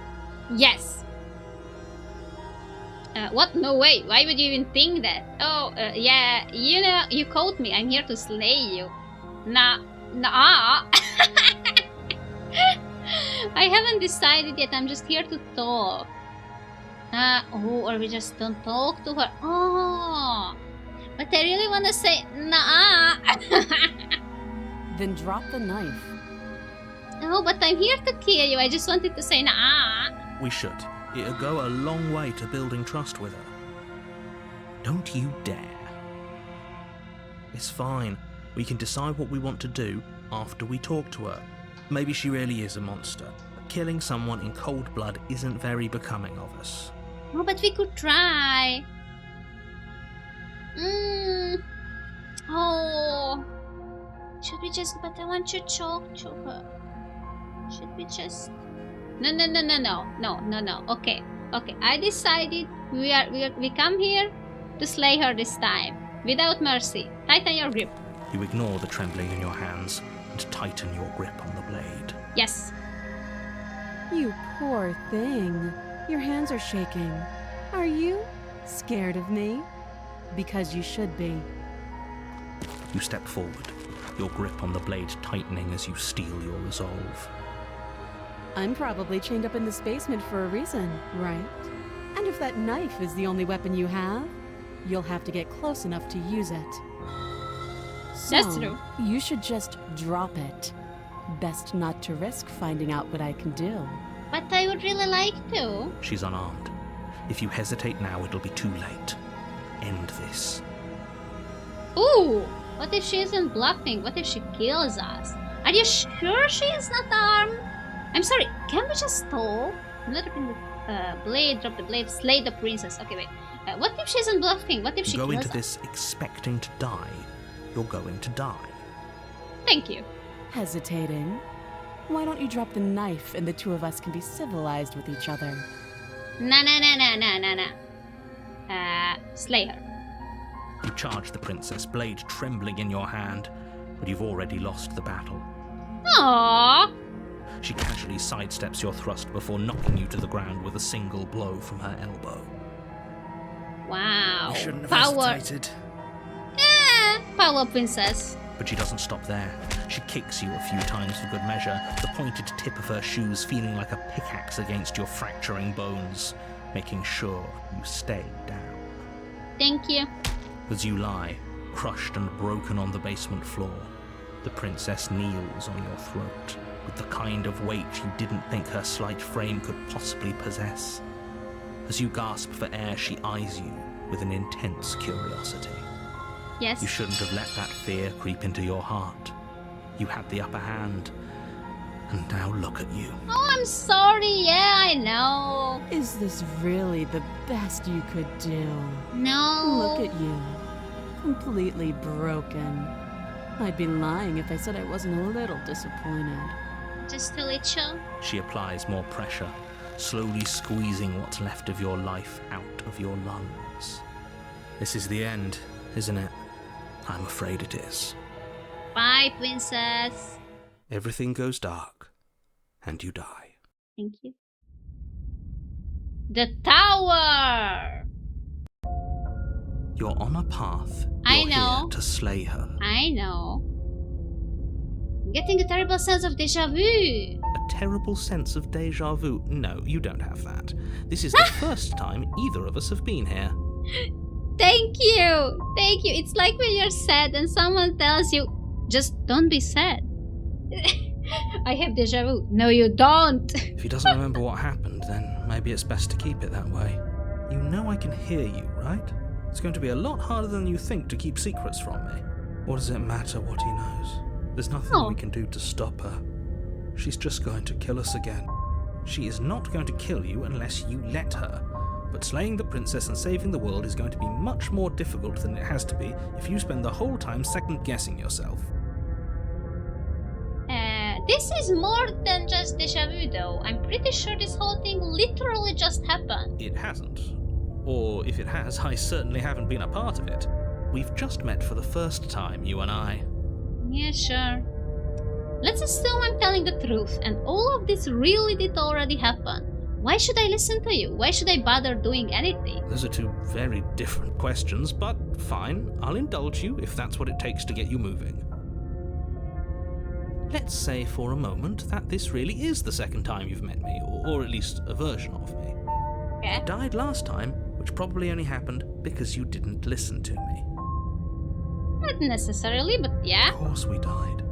Yes. What? No way. Why would you even think that? Oh, yeah. You know, you called me. I'm here to slay you. Nah. I haven't decided yet. I'm just here to talk. Or we just don't talk to her. Oh. But I really want to say, nah. Then drop the knife. Oh, but I'm here to kill you. I just wanted to say nah. We should. It'll go a long way to building trust with her. Don't you dare. It's fine. We can decide what we want to do after we talk to her. Maybe she really is a monster. But killing someone in cold blood isn't very becoming of us. Oh, but we could try. Oh. Should we just... But I want to talk to her. Should we just... No. Okay. I decided we come here to slay her this time. Without mercy. Tighten your grip. You ignore the trembling in your hands and tighten your grip on the blade. Yes. You poor thing. Your hands are shaking. Are you scared of me? Because you should be. You step forward, your grip on the blade tightening as you steel your resolve. I'm probably chained up in this basement for a reason, right? And if that knife is the only weapon you have, you'll have to get close enough to use it. So, That's true. You should just drop it. Best not to risk finding out what I can do. But I would really like to. She's unarmed. If you hesitate now, it'll be too late. End this. Ooh! What if she isn't bluffing? What if she kills us? Are you sure she is not armed? I'm sorry, can we just stall? I'm not dropping the blade, drop the blade, slay the princess. Okay, wait. What if she isn't bluffing? What if she You go kills into us? this expecting to die. You're going to die. Thank you. Hesitating? Why don't you drop the knife and the two of us can be civilized with each other? Nah. Slay her. You charge the princess, blade trembling in your hand, but you've already lost the battle. Aww. She casually sidesteps your thrust before knocking you to the ground with a single blow from her elbow. Wow. We shouldn't have Power. hesitated. Power princess. But she doesn't stop there. She kicks you a few times for good measure, the pointed tip of her shoes feeling like a pickaxe against your fracturing bones, making sure you stay down. Thank you. As you lie, crushed and broken on the basement floor, the princess kneels on your throat with the kind of weight you didn't think her slight frame could possibly possess. As you gasp for air, she eyes you with an intense curiosity. Yes. You shouldn't have let that fear creep into your heart. You had the upper hand, and now look at you. Oh, I'm sorry. Yeah, I know. Is this really the best you could do? No. Look at you. Completely broken. I'd be lying if I said I wasn't a little disappointed. Just a little. She applies more pressure, slowly squeezing what's left of your life out of your lungs. This is the end, isn't it? I'm afraid it is. Bye, princess. Everything goes dark, and you die. Thank you. The tower! You're on a path. I You're know. here to slay her. I know. I'm getting a terrible sense of déjà vu. A terrible sense of déjà vu. No, you don't have that. This is the first time either of us have been here. Thank you. Thank you. It's like when you're sad and someone tells you, just don't be sad. I have déjà vu. No, you don't. If he doesn't remember what happened, then maybe it's best to keep it that way. You know I can hear you, right? It's going to be a lot harder than you think to keep secrets from me. What does it matter what he knows? There's nothing we can do to stop her. She's just going to kill us again. She is not going to kill you unless you let her. But slaying the princess and saving the world is going to be much more difficult than it has to be if you spend the whole time second-guessing yourself. This is more than just déjà vu, though. I'm pretty sure this whole thing literally just happened. It hasn't. Or if it has, I certainly haven't been a part of it. We've just met for the first time, you and I. Yeah, sure. Let's assume I'm telling the truth, and all of this really did already happen. Why should I listen to you? Why should I bother doing anything? Those are two very different questions, but fine, I'll indulge you if that's what it takes to get you moving. Let's say for a moment that this really is the second time you've met me, or at least a version of me. Okay. You died last time, which probably only happened because you didn't listen to me. Not necessarily, but yeah. Of course we died.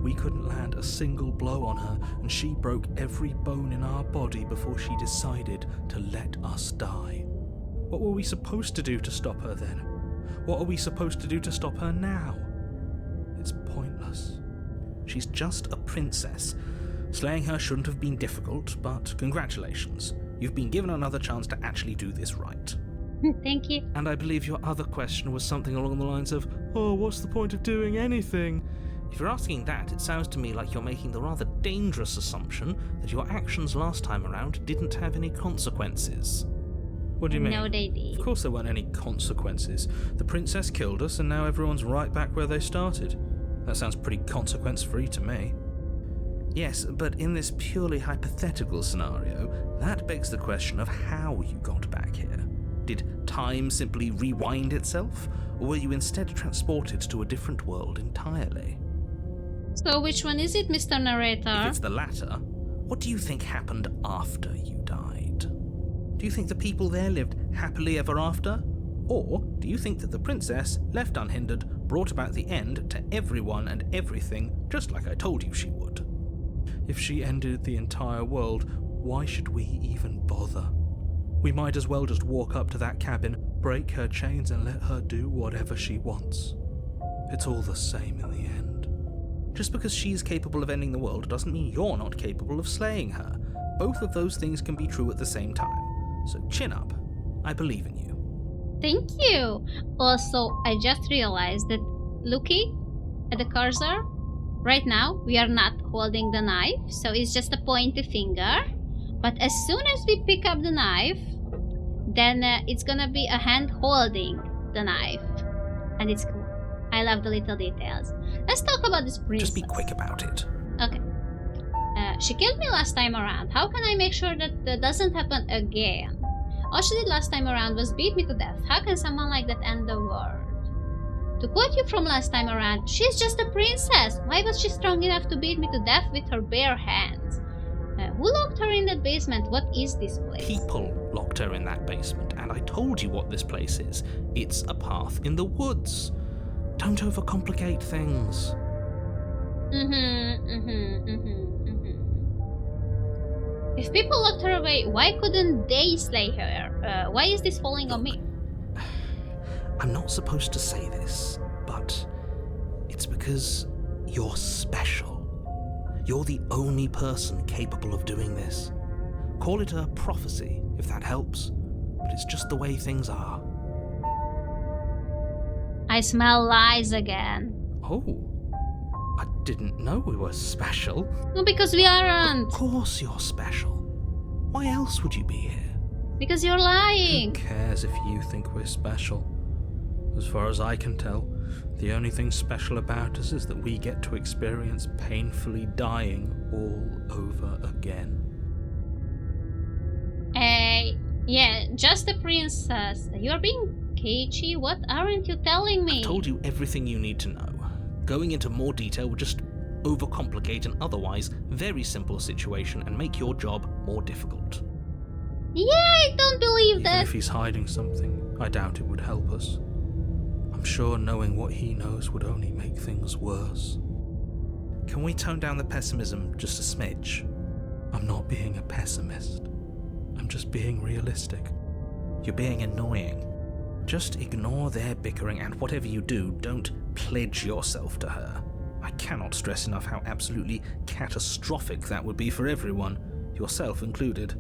We couldn't land a single blow on her, and she broke every bone in our body before she decided to let us die. What were we supposed to do to stop her then? What are we supposed to do to stop her now? It's pointless. She's just a princess. Slaying her shouldn't have been difficult, but congratulations. You've been given another chance to actually do this right. Thank you. And I believe your other question was something along the lines of, oh, what's the point of doing anything? If you're asking that, it sounds to me like you're making the rather dangerous assumption that your actions last time around didn't have any consequences. What do you mean? No, they did. Of course there weren't any consequences. The princess killed us, and now everyone's right back where they started. That sounds pretty consequence-free to me. Yes, but in this purely hypothetical scenario, that begs the question of how you got back here. Did time simply rewind itself, or were you instead transported to a different world entirely? So which one is it, Mr. Narrator? If it's the latter, what do you think happened after you died? Do you think the people there lived happily ever after? Or do you think that the princess, left unhindered, brought about the end to everyone and everything, just like I told you she would? If she ended the entire world, why should we even bother? We might as well just walk up to that cabin, break her chains, and let her do whatever she wants. It's all the same in the end. Just because she's capable of ending the world doesn't mean you're not capable of slaying her. Both of those things can be true at the same time. So chin up. I believe in you. Thank you. Also, I just realized that looking at the cursor, right now we are not holding the knife, so it's just a pointy finger. But as soon as we pick up the knife, then it's gonna be a hand holding the knife. And it's cool. I love the little details. Let's talk about this princess. Just be quick about it. Okay. She killed me last time around. How can I make sure that that doesn't happen again? All she did last time around was beat me to death. How can someone like that end the world? To quote you from last time around, she's just a princess. Why was she strong enough to beat me to death with her bare hands? Who locked her in that basement? What is this place? People locked her in that basement, and I told you what this place is. It's a path in the woods. Don't overcomplicate things. If people locked her away, why couldn't they slay her? Why is this falling on me? I'm not supposed to say this, but it's because you're special. You're the only person capable of doing this. Call it a prophecy, if that helps, but it's just the way things are. I smell lies again. Oh, I didn't know we were special. No, because we aren't. Of course you're special. Why else would you be here? Because you're lying. Who cares if you think we're special? As far as I can tell, the only thing special about us is that we get to experience painfully dying all over again. Yeah, just a princess. You're being cagey. What aren't you telling me? I told you everything you need to know. Going into more detail would just overcomplicate an otherwise very simple situation and make your job more difficult. Yeah, I don't believe Even that. if he's hiding something, I doubt it would help us. I'm sure knowing what he knows would only make things worse. Can we tone down the pessimism just a smidge? I'm not being a pessimist. I'm just being realistic. You're being annoying. Just ignore their bickering, and whatever you do, don't pledge yourself to her. I cannot stress enough how absolutely catastrophic that would be for everyone, yourself included.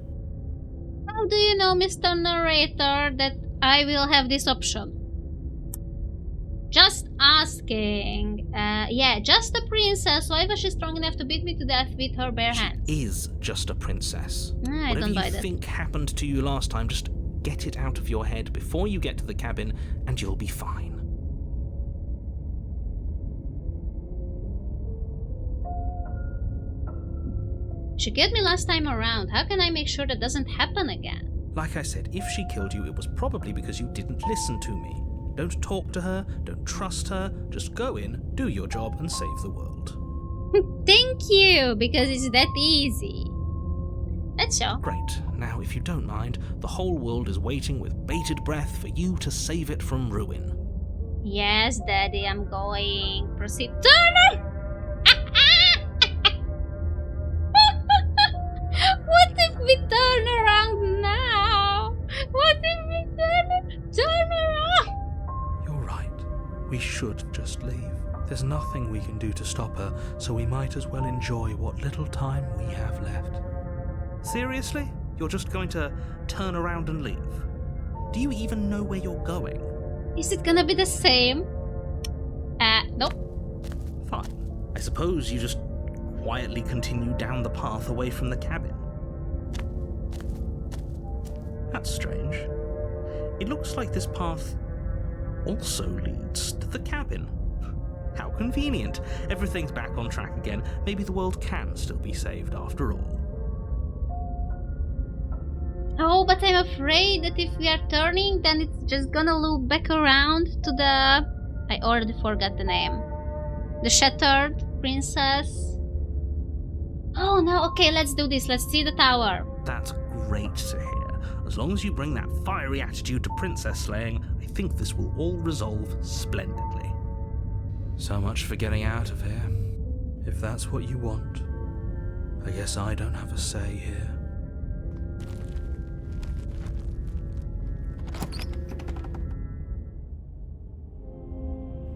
How do you know, Mr. Narrator, that I will have this option? Just asking. Yeah, just a princess. Why was she strong enough to beat me to death with her bare hands? She is just a princess. I Whatever don't buy you that. think happened to you last time, just get it out of your head before you get to the cabin, and you'll be fine. She killed me last time around. How can I make sure that doesn't happen again? Like I said, if she killed you, it was probably because you didn't listen to me. Don't talk to her, don't trust her, just go in, do your job, and save the world. Thank you, because it's that easy. Let's show. Great. Now, if you don't mind, the whole world is waiting with bated breath for you to save it from ruin. Yes, Daddy, I'm going. Proceed. Turner! we turn around now? What if we turn around? You're right. We should just leave. There's nothing we can do to stop her, so we might as well enjoy what little time we have left. Seriously? You're just going to turn around and leave? Do you even know where you're going? Is it gonna be the same? Nope. Fine. I suppose you just quietly continue down the path away from the cabin. That's strange. It looks like this path also leads to the cabin. How convenient. Everything's back on track again. Maybe the world can still be saved after all. Oh, but I'm afraid that if we are turning, then it's just gonna loop back around to the... I already forgot the name. The Shattered Princess. Oh no, okay, let's do this. Let's see the tower. That's great to hear. As long as you bring that fiery attitude to princess slaying, I think this will all resolve splendidly. So much for getting out of here. If that's what you want, I guess I don't have a say here.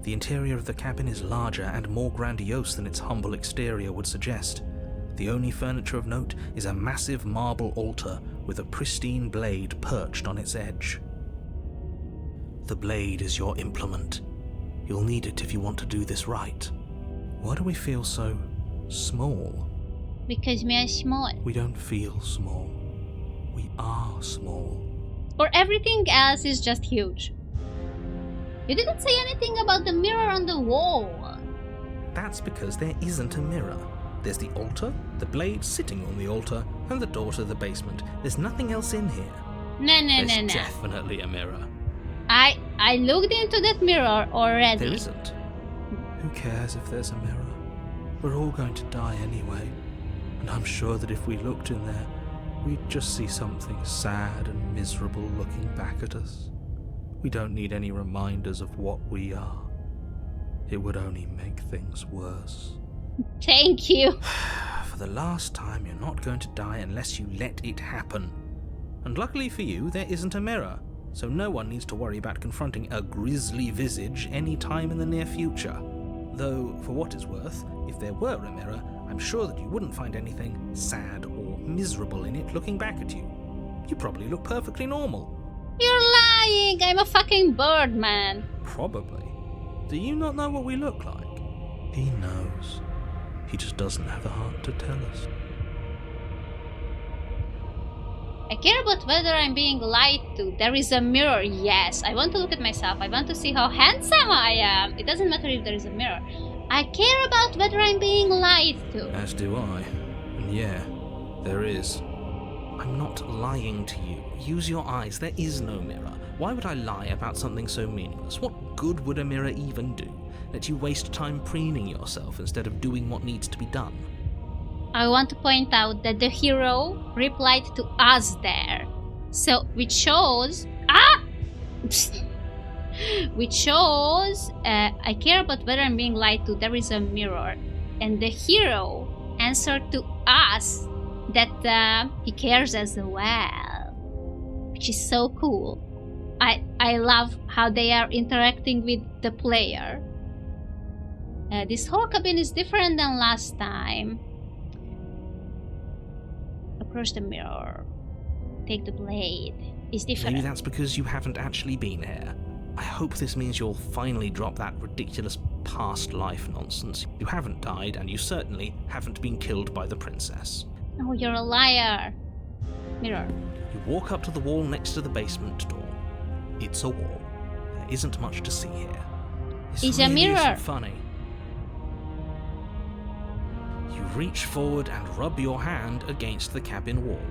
The interior of the cabin is larger and more grandiose than its humble exterior would suggest. The only furniture of note is a massive marble altar with a pristine blade perched on its edge. The blade is your implement. You'll need it if you want to do this right. Why do we feel so small? Because we are small. We don't feel small. We are small. Or everything else is just huge. You didn't say anything about the mirror on the wall. That's because there isn't a mirror. There's the altar, the blade sitting on the altar, and the door to the basement. There's nothing else in here. No. Definitely a mirror. I looked into that mirror already. There isn't. Who cares if there's a mirror? We're all going to die anyway. And I'm sure that if we looked in there, we'd just see something sad and miserable looking back at us. We don't need any reminders of what we are. It would only make things worse. Thank you. For the last time, you're not going to die unless you let it happen. And luckily for you, there isn't a mirror, so no one needs to worry about confronting a grisly visage any time in the near future. Though, for what it's worth, if there were a mirror, I'm sure that you wouldn't find anything sad or miserable in it looking back at you. You probably look perfectly normal. You're lying. I'm a fucking bird, man. Probably. Do you not know what we look like? He knows. He just doesn't have the heart to tell us. I care about whether I'm being lied to. There is a mirror, yes. I want to look at myself. I want to see how handsome I am. It doesn't matter if there is a mirror. I care about whether I'm being lied to. As do I. And yeah, there is. I'm not lying to you. Use your eyes. There is no mirror. Why would I lie about something so meaningless? What good would a mirror even do? Let you waste time preening yourself instead of doing what needs to be done. I want to point out that the hero replied to us there. So, which shows... which shows I care about whether I'm being lied to. There is a mirror. And the hero answered to us that he cares as well. Which is so cool. I love how they are interacting with the player. This whole cabin is different than last time. Approach the mirror. Take the blade. It's different. Maybe that's because you haven't actually been here. I hope this means you'll finally drop that ridiculous past life nonsense. You haven't died, and you certainly haven't been killed by the princess. Oh, you're a liar. Mirror. You walk up to the wall next to the basement door. It's a wall. There isn't much to see here. It's a mirror. Isn't funny. You reach forward and rub your hand against the cabin wall.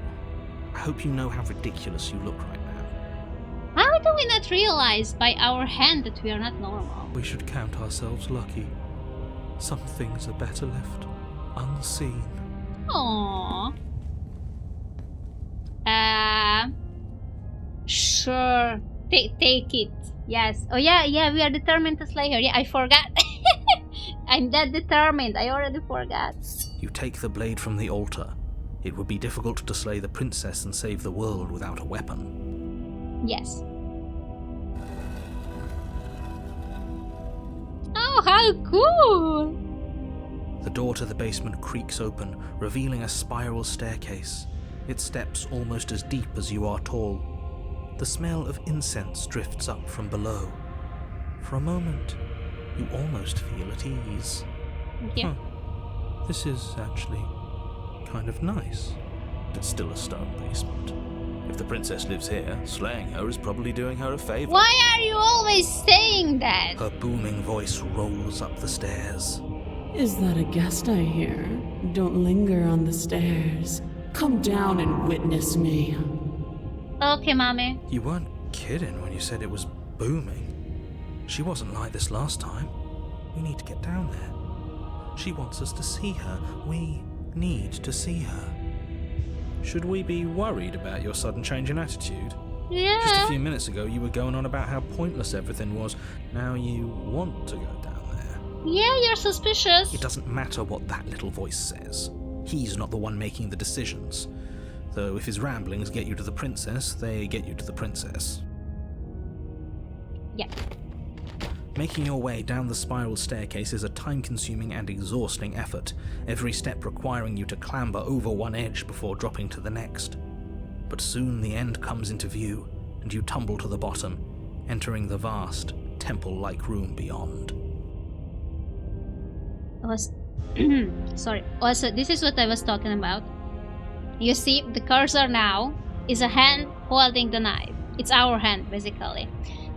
I hope you know how ridiculous you look right now. How do we not realize by our hand that we are not normal? We should count ourselves lucky. Some things are better left unseen. Aww. Sure. Take it. Yes. Oh yeah, we are determined to slay her. Yeah, I forgot. I'm that determined. I already forgot. You take the blade from the altar. It would be difficult to slay the princess and save the world without a weapon. Yes. Oh, how cool! The door to the basement creaks open, revealing a spiral staircase, its steps almost as deep as you are tall. The smell of incense drifts up from below. For a moment, you almost feel at ease. Yeah. This is actually kind of nice. It's still a stone basement. If the princess lives here, slaying her is probably doing her a favor. Why are you always saying that? Her booming voice rolls up the stairs. Is that a guest I hear? Don't linger on the stairs. Come down and witness me. Okay, mommy. You weren't kidding when you said it was booming. She wasn't like this last time. We need to get down there. She wants us to see her. We need to see her. Should we be worried about your sudden change in attitude? Yeah. Just a few minutes ago you were going on about how pointless everything was. Now you want to go down there. Yeah, you're suspicious. It doesn't matter what that little voice says. He's not the one making the decisions. Though if his ramblings get you to the princess, they get you to the princess. Yeah. Making your way down the spiral staircase is a time-consuming and exhausting effort, every step requiring you to clamber over one edge before dropping to the next. But soon the end comes into view, and you tumble to the bottom, entering the vast, temple-like room beyond. Sorry. Also, this is what I was talking about. You see, the cursor now is a hand holding the knife. It's our hand, basically,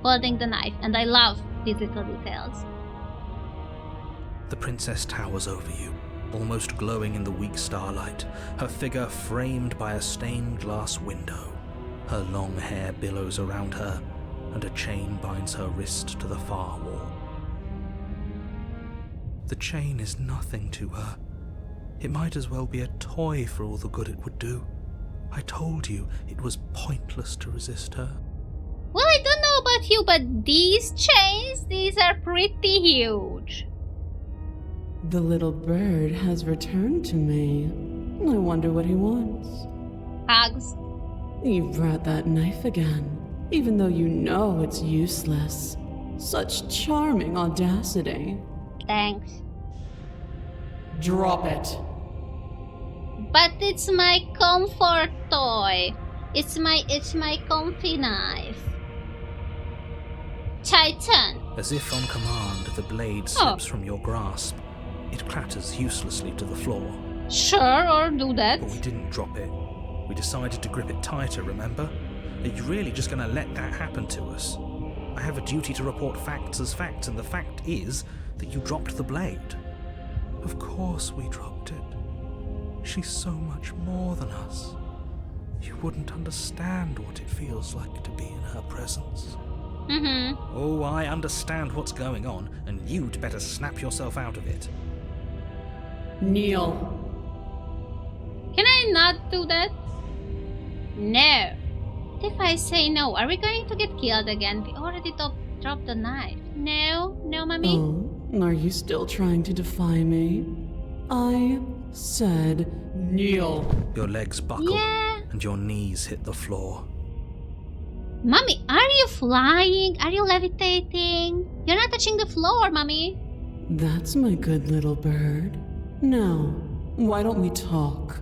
holding the knife, and I love these little details. The princess towers over you, almost glowing in the weak starlight, her figure framed by a stained glass window. Her long hair billows around her, and a chain binds her wrist to the far wall. The chain is nothing to her. It might as well be a toy for all the good it would do. I told you it was pointless to resist her. Well, I don't know about you, but these chains, these are pretty huge. The little bird has returned to me. I wonder what he wants. Hugs. You brought that knife again, even though you know it's useless. Such charming audacity. Thanks. Drop it. But it's my comfort toy. It's my comfy knife. Titan. As if on command, the blade slips from your grasp. It clatters uselessly to the floor. Sure, or do that. But we didn't drop it. We decided to grip it tighter, remember? Are you really just going to let that happen to us? I have a duty to report facts as facts, and the fact is that you dropped the blade. Of course we dropped it. She's so much more than us. You wouldn't understand what it feels like to be in her presence. Oh, I understand what's going on, and you'd better snap yourself out of it. Kneel. Can I not do that? No. If I say no, are we going to get killed again? We already dropped the knife. No? No, mommy? Oh, are you still trying to defy me? I said kneel. Your legs buckle, Yeah. and your knees hit the floor. Mommy, are you flying? Are you levitating? You're not touching the floor, mommy. That's my good little bird. Now, why don't we talk?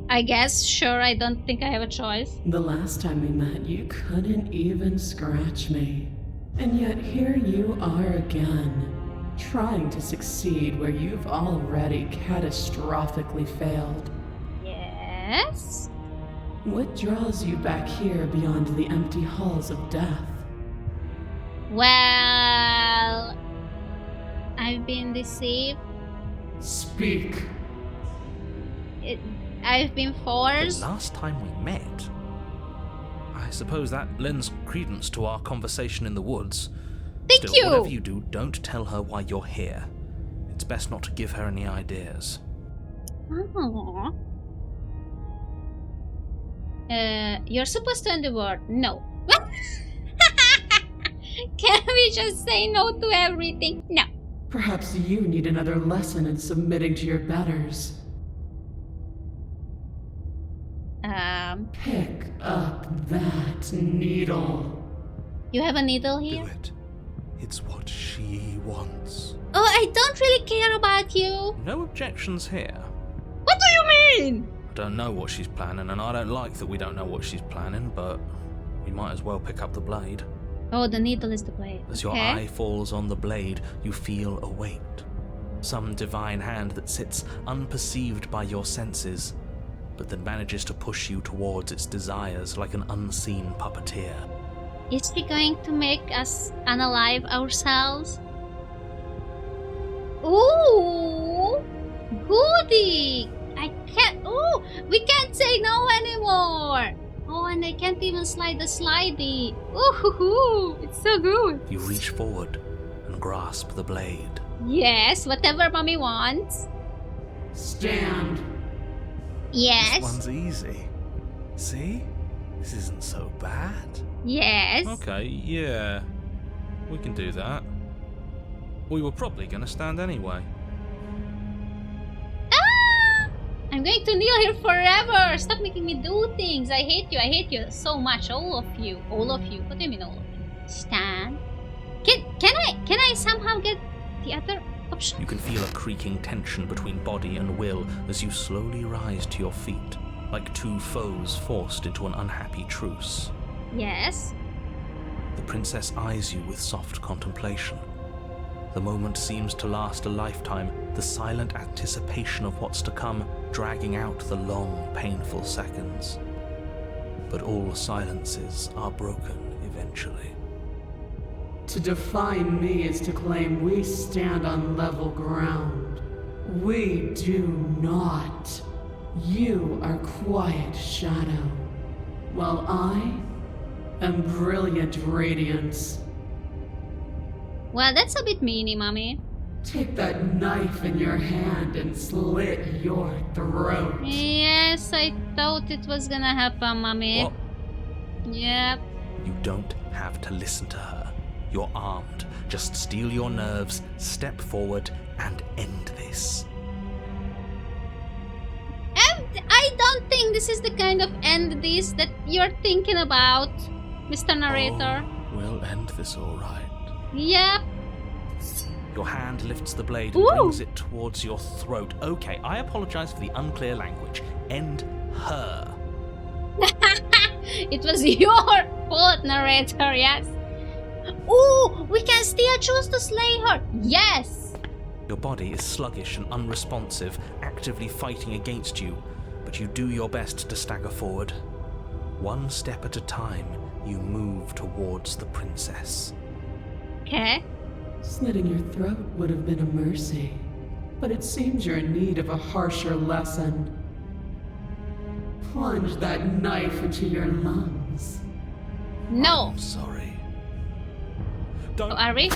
I guess, sure, I don't think I have a choice. The last time we met, you couldn't even scratch me. And yet here you are again, trying to succeed where you've already catastrophically failed. Yes? What draws you back here beyond the empty halls of death? Well, I've been deceived. Speak. I've been The forced. last time we met? I suppose that lends credence to our conversation in the woods. Thank Still, you. whatever you do, don't tell her why you're here. It's best not to give her any ideas. Oh. You're supposed to end the word. No. Can we just say no to everything? No. Perhaps you need another lesson in submitting to your betters. Pick up that needle. You have a needle here? Do it. It's what she wants. Oh, I don't really care about you. No objections here. What do you mean? I don't know what she's planning, and I don't like that we don't know what she's planning, but we might as well pick up the blade. Oh, the needle is the blade. As your eye falls on the blade, you feel a weight. Some divine hand that sits unperceived by your senses, but that manages to push you towards its desires like an unseen puppeteer. Is she going to make us unalive ourselves? Ooh! Goody! I can't... Ooh! We can't say no anymore! Oh, and I can't even slide the slidey. Ooh! It's so good! You reach forward and grasp the blade. Yes, whatever mommy wants. Stand. Yes. This one's easy. See? This isn't so bad. Yes. Okay, yeah. We can do that. We were probably going to stand anyway. Ah! I'm going to kneel here forever. Stop making me do things. I hate you. I hate you so much. All of you. All of you. What do you mean all of you? Stand. Can I somehow get the other option? You can feel a creaking tension between body and will as you slowly rise to your feet, like two foes forced into an unhappy truce. Yes. The princess eyes you with soft contemplation. The moment seems to last a lifetime, the silent anticipation of what's to come dragging out the long, painful seconds. But all silences are broken eventually. To define me is to claim we stand on level ground. We do not. You are quiet shadow, while I am brilliant radiance. Well, that's a bit meany, mommy. Take that knife in your hand and slit your throat. Yes, I thought it was gonna happen, mommy. What? Yep. You don't have to listen to her. You're armed. Just steel your nerves, step forward, and end this. I don't think this is the kind of end this that you're thinking about, Mr. Narrator. Oh, we'll end this all right. Yep. Your hand lifts the blade and Ooh. brings it towards your throat. Okay, I apologize for the unclear language. End her. It was your fault, Narrator, yes. Ooh, we can still choose to slay her. Yes. Your body is sluggish and unresponsive, actively fighting against you, but you do your best to stagger forward. One step at a time, you move towards the princess. Okay. Slitting your throat would have been a mercy, but it seems you're in need of a harsher lesson. Plunge that knife into your lungs. No. I'm sorry. Oh, are we?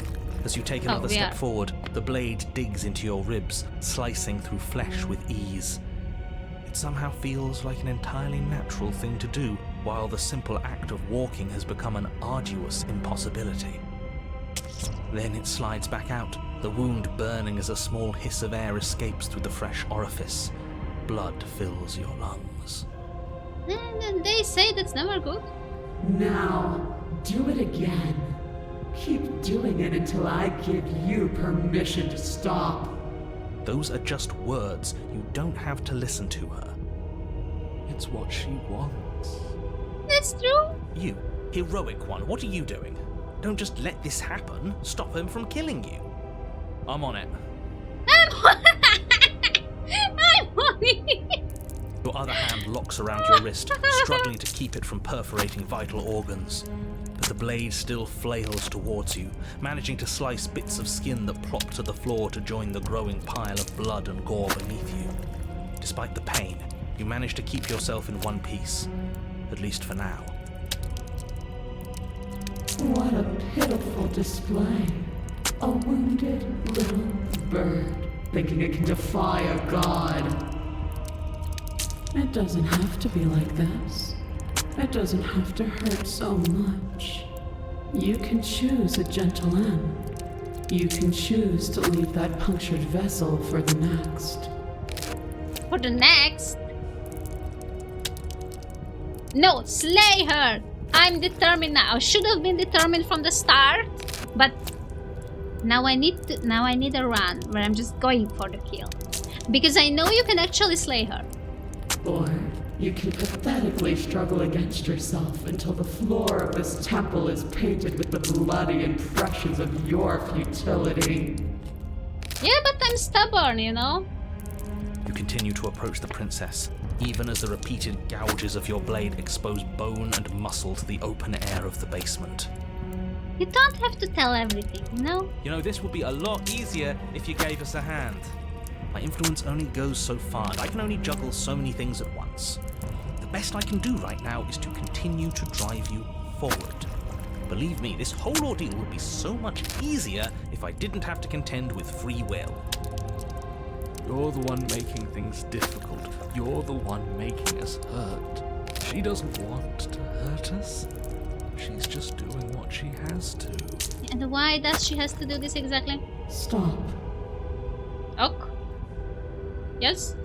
As you take another step forward, the blade digs into your ribs, slicing through flesh with ease. It somehow feels like an entirely natural thing to do, while the simple act of walking has become an arduous impossibility. Then it slides back out, the wound burning as a small hiss of air escapes through the fresh orifice. Blood fills your lungs. And they say that's never good. Now, do it again. Keep doing it until I give you permission to stop. Those are just words. You don't have to listen to her. It's what she wants. That's true. You, heroic one, what are you doing? Don't just let this happen. Stop him from killing you. I'm on it. I'm on it. Your other hand locks around your wrist, struggling to keep it from perforating vital organs. But the blade still flails towards you, managing to slice bits of skin that plop to the floor to join the growing pile of blood and gore beneath you. Despite the pain, you manage to keep yourself in one piece, at least for now. What a pitiful display. A wounded little bird thinking it can defy a god. It doesn't have to be like this. It doesn't have to hurt so much. You can choose a gentle end. You can choose to leave that punctured vessel for the next. For the next. No, slay her! I'm determined now. I should have been determined from the start, but now I need a run where I'm just going for the kill. Because I know you can actually slay her. Or you can pathetically struggle against yourself until the floor of this temple is painted with the bloody impressions of your futility. Yeah, but I'm stubborn, you know? You continue to approach the princess, even as the repeated gouges of your blade expose bone and muscle to the open air of the basement. You don't have to tell everything, you know? You know, this would be a lot easier if you gave us a hand. My influence only goes so far, and I can only juggle so many things at once. The best I can do right now is to continue to drive you forward. Believe me, this whole ordeal would be so much easier if I didn't have to contend with free will. You're the one making things difficult. You're the one making us hurt. She doesn't want to hurt us. She's just doing what she has to. And why does she has to do this exactly? Stop. Ok. Yes?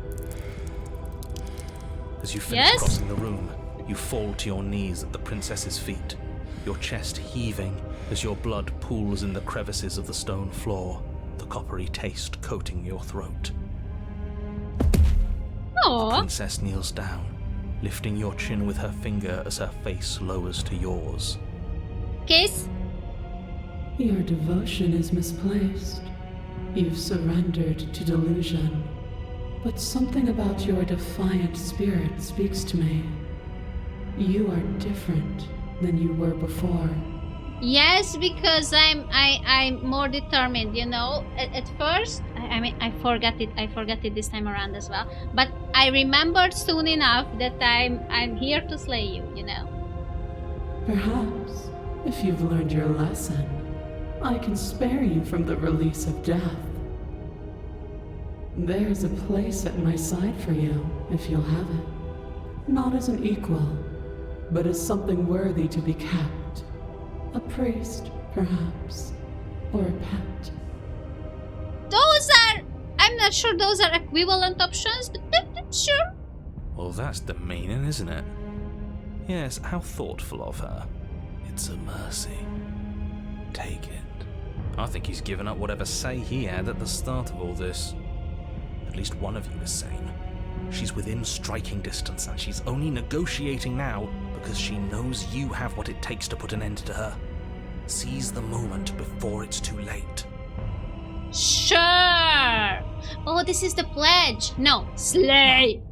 As you finish Yes? crossing the room, you fall to your knees at the princess's feet, your chest heaving as your blood pools in the crevices of the stone floor, the coppery taste coating your throat. Aww. Princess kneels down, lifting your chin with her finger as her face lowers to yours. Kiss? Your devotion is misplaced. You've surrendered to delusion. But something about your defiant spirit speaks to me. You are different than you were before. Yes, because I'm more determined, you know. At first, I forgot it this time around as well. But I remembered soon enough that I'm here to slay you, you know. Perhaps, if you've learned your lesson, I can spare you from the release of death. There's a place at my side for you, if you'll have it. Not as an equal, but as something worthy to be kept. A priest, perhaps, or a pet. I'm not sure those are equivalent options, but sure. Well, that's the meaning, isn't it? Yes, how thoughtful of her. It's a mercy. Take it. I think he's given up whatever say he had at the start of all this. At least one of you is sane. She's within striking distance, and she's only negotiating now because she knows you have what it takes to put an end to her. Seize the moment before it's too late. Sure. Oh, this is the pledge. No, slay.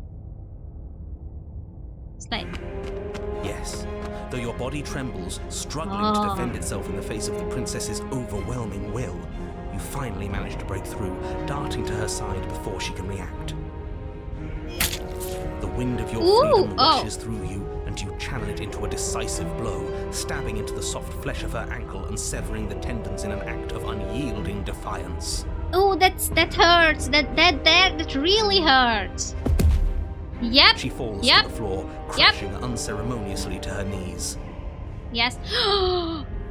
Slay. Yes. Though your body trembles, struggling to defend itself in the face of the princess's overwhelming will, you finally manage to break through, darting to her side before she can react. The wind of your freedom rushes through you, and you channel it into a decisive blow, stabbing into the soft flesh of her ankle and severing the tendons in an act of unyielding defiance. Oh, that hurts. That really hurts. Yep. She falls to the floor, crashing unceremoniously to her knees. Yes.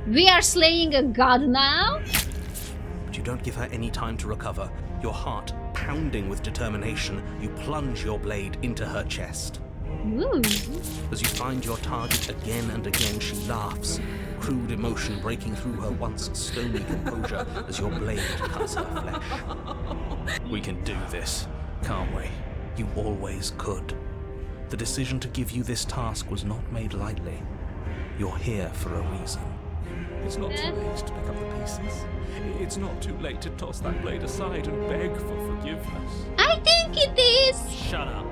We are slaying a god now? But you don't give her any time to recover. Your heart pounding with determination, you plunge your blade into her chest. Ooh. As you find your target again and again, she laughs, crude emotion breaking through her once stony composure as your blade cuts her flesh. We can do this, can't we? You always could. The decision to give you this task was not made lightly. You're here for a reason. It's not too late to pick up the pieces. It's not too late to toss that blade aside and beg for forgiveness. I think it is. Shut up.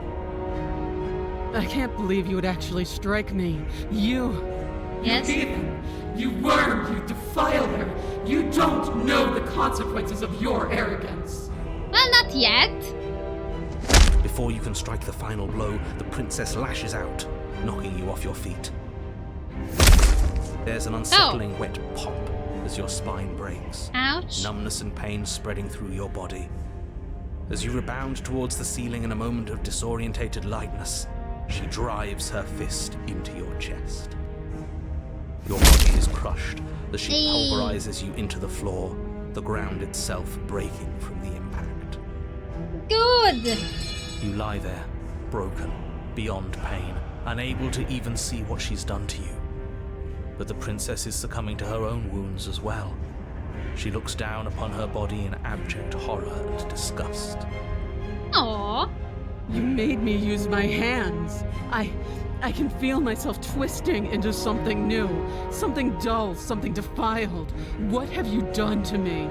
I can't believe you would actually strike me. You... Yes. Heathen! You worm! You defiler! You don't know the consequences of your arrogance! Well, not yet. Before you can strike the final blow, the princess lashes out, knocking you off your feet. There's an unsettling wet pop as your spine breaks. Ouch. Numbness and pain spreading through your body. As you rebound towards the ceiling in a moment of disorientated lightness, she drives her fist into your chest. Your body is crushed as she pulverizes you into the floor, the ground itself breaking from the impact. Good. You lie there, broken, beyond pain, unable to even see what she's done to you. But the princess is succumbing to her own wounds as well. She looks down upon her body in abject horror and disgust. Aww. You made me use my hands. I can feel myself twisting into something new, something dull, something defiled. What have you done to me?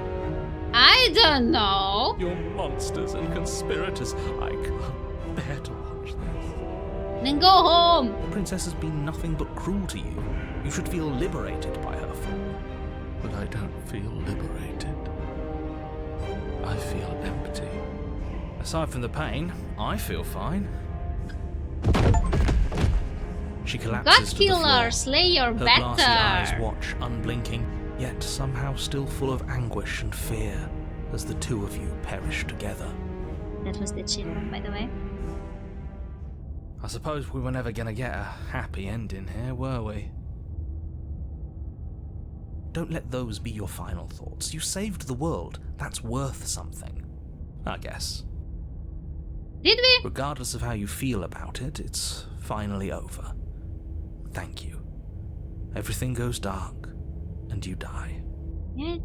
I don't know. You're monsters and conspirators. I can't bear to watch this. Then go home. The princess has been nothing but cruel to you. You should feel liberated by her fall. But I don't feel liberated. I feel empty. Aside from the pain, I feel fine. She collapses to the floor. God killer, slay your Her glassy eyes better. watch, unblinking, yet somehow still full of anguish and fear, as the two of you perish together. That was the chill, by the way. I suppose we were never gonna get a happy ending here, were we? Don't let those be your final thoughts. You saved the world. That's worth something. I guess. Did we? Regardless of how you feel about it, it's finally over. Thank you. Everything goes dark, and you die. Yeah.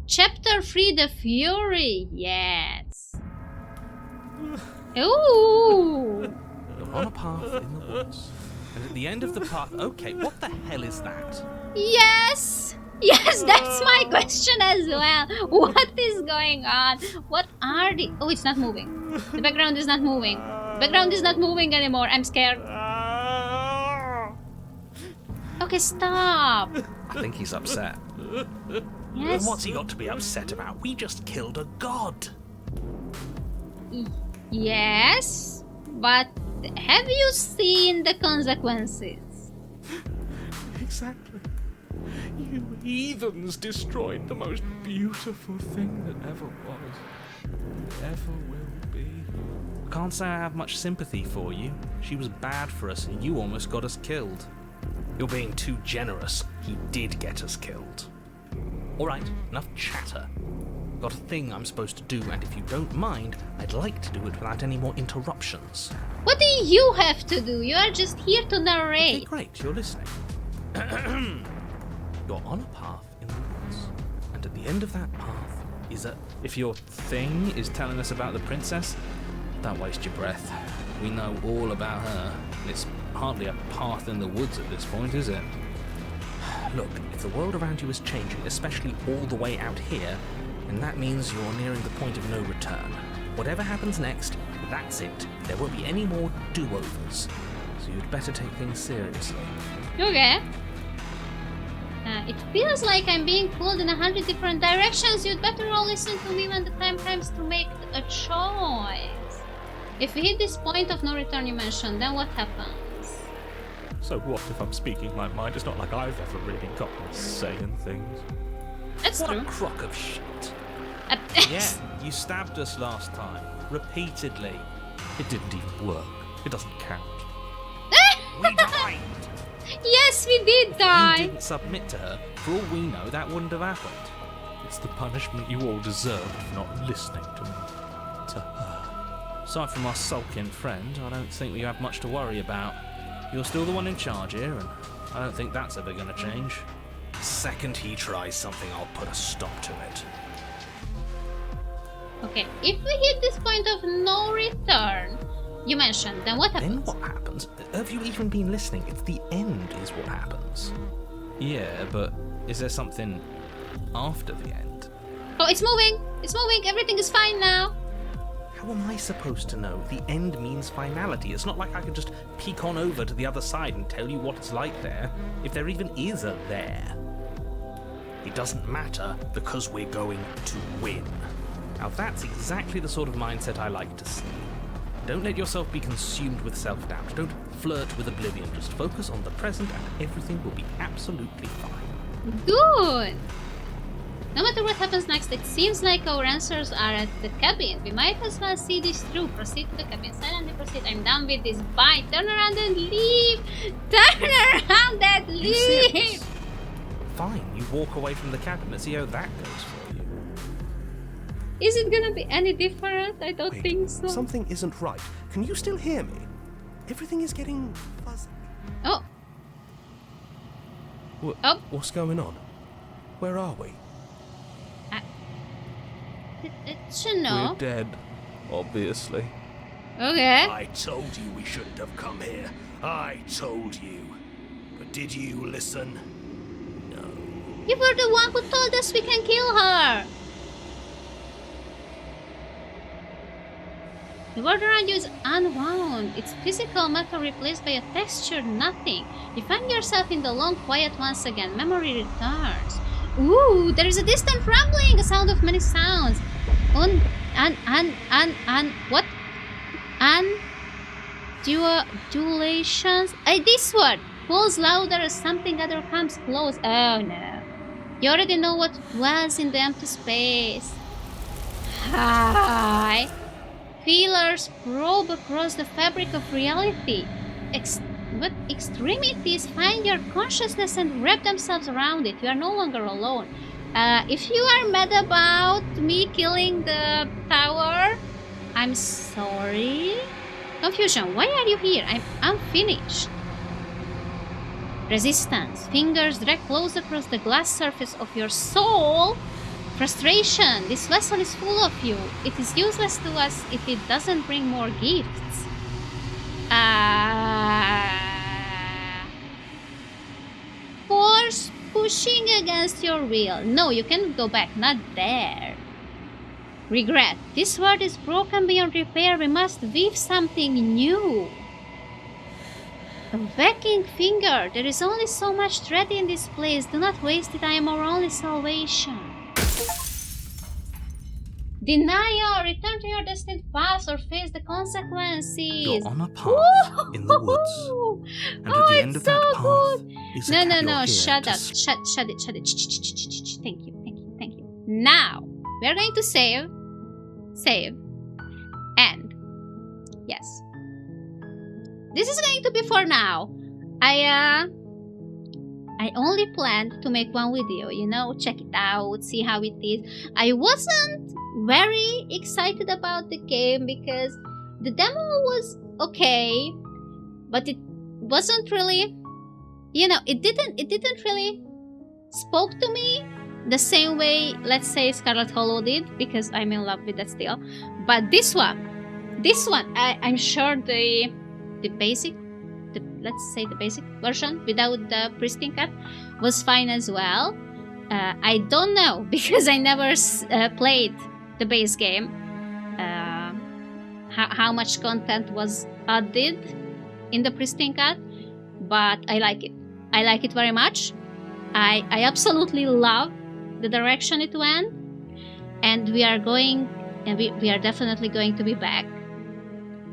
Chapter 3, The Fury. Yes. Ooh. You're on a path in the woods, and at the end of the path... Okay, what the hell is that? Yes. Yes, that's my question as well. What is going on? What are the... Oh, it's not moving. The background is not moving. The background is not moving anymore. I'm scared. Okay, stop. I think he's upset. Yes. And what's he got to be upset about? We just killed a god. Yes, but have you seen the consequences? Exactly. You heathens destroyed the most beautiful thing that ever was, and ever will be. I can't say I have much sympathy for you. She was bad for us, and you almost got us killed. You're being too generous. He did get us killed. Alright, enough chatter. Got a thing I'm supposed to do, and if you don't mind, I'd like to do it without any more interruptions. What do you have to do? You are just here to Okay, narrate. great, you're listening. You're on a path in the woods, and at the end of that path is a... If your thing is telling us about the princess, don't waste your breath. We know all about her. It's hardly a path in the woods at this point, is it? Look, if the world around you is changing, especially all the way out here, then that means you're nearing the point of no return. Whatever happens next, that's it. There won't be any more do-overs. So you'd better take things seriously. Okay. It feels like I'm being pulled in 100 different directions. You'd better all listen to me when the time comes to make a choice. If we hit this point of no return you mentioned, then what happens? So what if I'm speaking my mind? It's not like I've ever really got me saying things. That's What true. a crock of shit. Yeah, you stabbed us last time. Repeatedly. It didn't even work. It doesn't count. We died! Yes, we did You die. didn't submit to her. For all we know, that wouldn't have happened. It's the punishment you all deserved for not listening to me. To her. Aside from our sulking friend, I don't think we have much to worry about. You're still the one in charge here, and I don't think that's ever going to change. The second he tries something, I'll put a stop to it. Okay, if we hit this point of no return, you mentioned, then what Then happens? what happens? Have you even been listening? It's the end is what happens. Yeah, but is there something after the end? Oh, it's moving. It's moving. Everything is fine now. How am I supposed to know? The end means finality. It's not like I can just peek on over to the other side and tell you what it's like there, if there even is a there. It doesn't matter because we're going to win. Now that's exactly the sort of mindset I like to see. Don't let yourself be consumed with self-doubt. Don't flirt with oblivion. Just focus on the present and everything will be absolutely fine. Good. No matter what happens next, it seems like our answers are at the cabin. We might as well see this through. Proceed to the cabin. Silently proceed. I'm done with this. Bye. Turn around and leave. Turn around and Are you serious? leave. Fine, you walk away from the cabin. Let's see how that goes for you. Is it gonna be any different? I don't think so. Something isn't right. Can you still hear me? Everything is getting fuzzy. Oh. Oh. What's going on? Where are we? To know. We're dead, obviously. Okay. I told you we shouldn't have come here. I told you. But did you listen? No. You were the one who told us we can kill her. The world around you is unwound. It's physical matter replaced by a textured nothing. You find yourself in the long quiet once again. Memory returns. Ooh, there is a distant rumbling, a sound of many sounds. What? Undulations? This word falls louder as something other comes close. Oh no. You already know what was in the empty space. Hi. Feelers probe across the fabric of reality. What extremities find your consciousness and wrap themselves around it. You are no longer alone. If you are mad about me killing the tower, I'm sorry. Confusion. Why are you here? I'm unfinished. Resistance. Fingers drag close across the glass surface of your soul. Frustration. This vessel is full of you. It is useless to us if it doesn't bring more gifts. Force pushing against your will. No, you cannot go back. Not there. Regret. This world is broken beyond repair. We must weave something new. A whacking finger. There is only so much thread in this place. Do not waste it. I am our only salvation. Denial. Return to your destined path or face the consequences. You're on a path in the woods. And at the end of that path is a No, shut up. Shut it. Thank you. Now, we are going to save. And yes. This is going to be for now. I only planned to make one video, check it out, see how it is. I wasn't very excited about the game because the demo was okay, but it wasn't really, it didn't really spoke to me the same way, let's say, Scarlet Hollow did, because I'm in love with that still. But this one, I'm sure the basic, let's say the basic version without the Pristine cut was fine as well. I don't know because I never played the base game. How much content was added in the Pristine cut, but I like it. I like it very much. I absolutely love the direction it went, and we are definitely going to be back.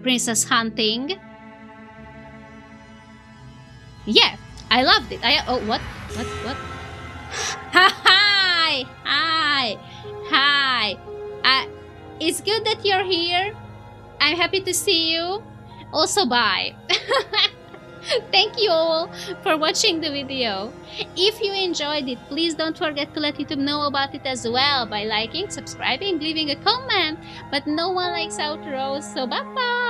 Princess hunting. Yeah, I loved it. What? Hi. It's good that you're here. I'm happy to see you. Also, bye. Thank you all for watching the video. If you enjoyed it, please don't forget to let YouTube know about it as well by liking, subscribing, leaving a comment. But no one likes outros, so bye-bye.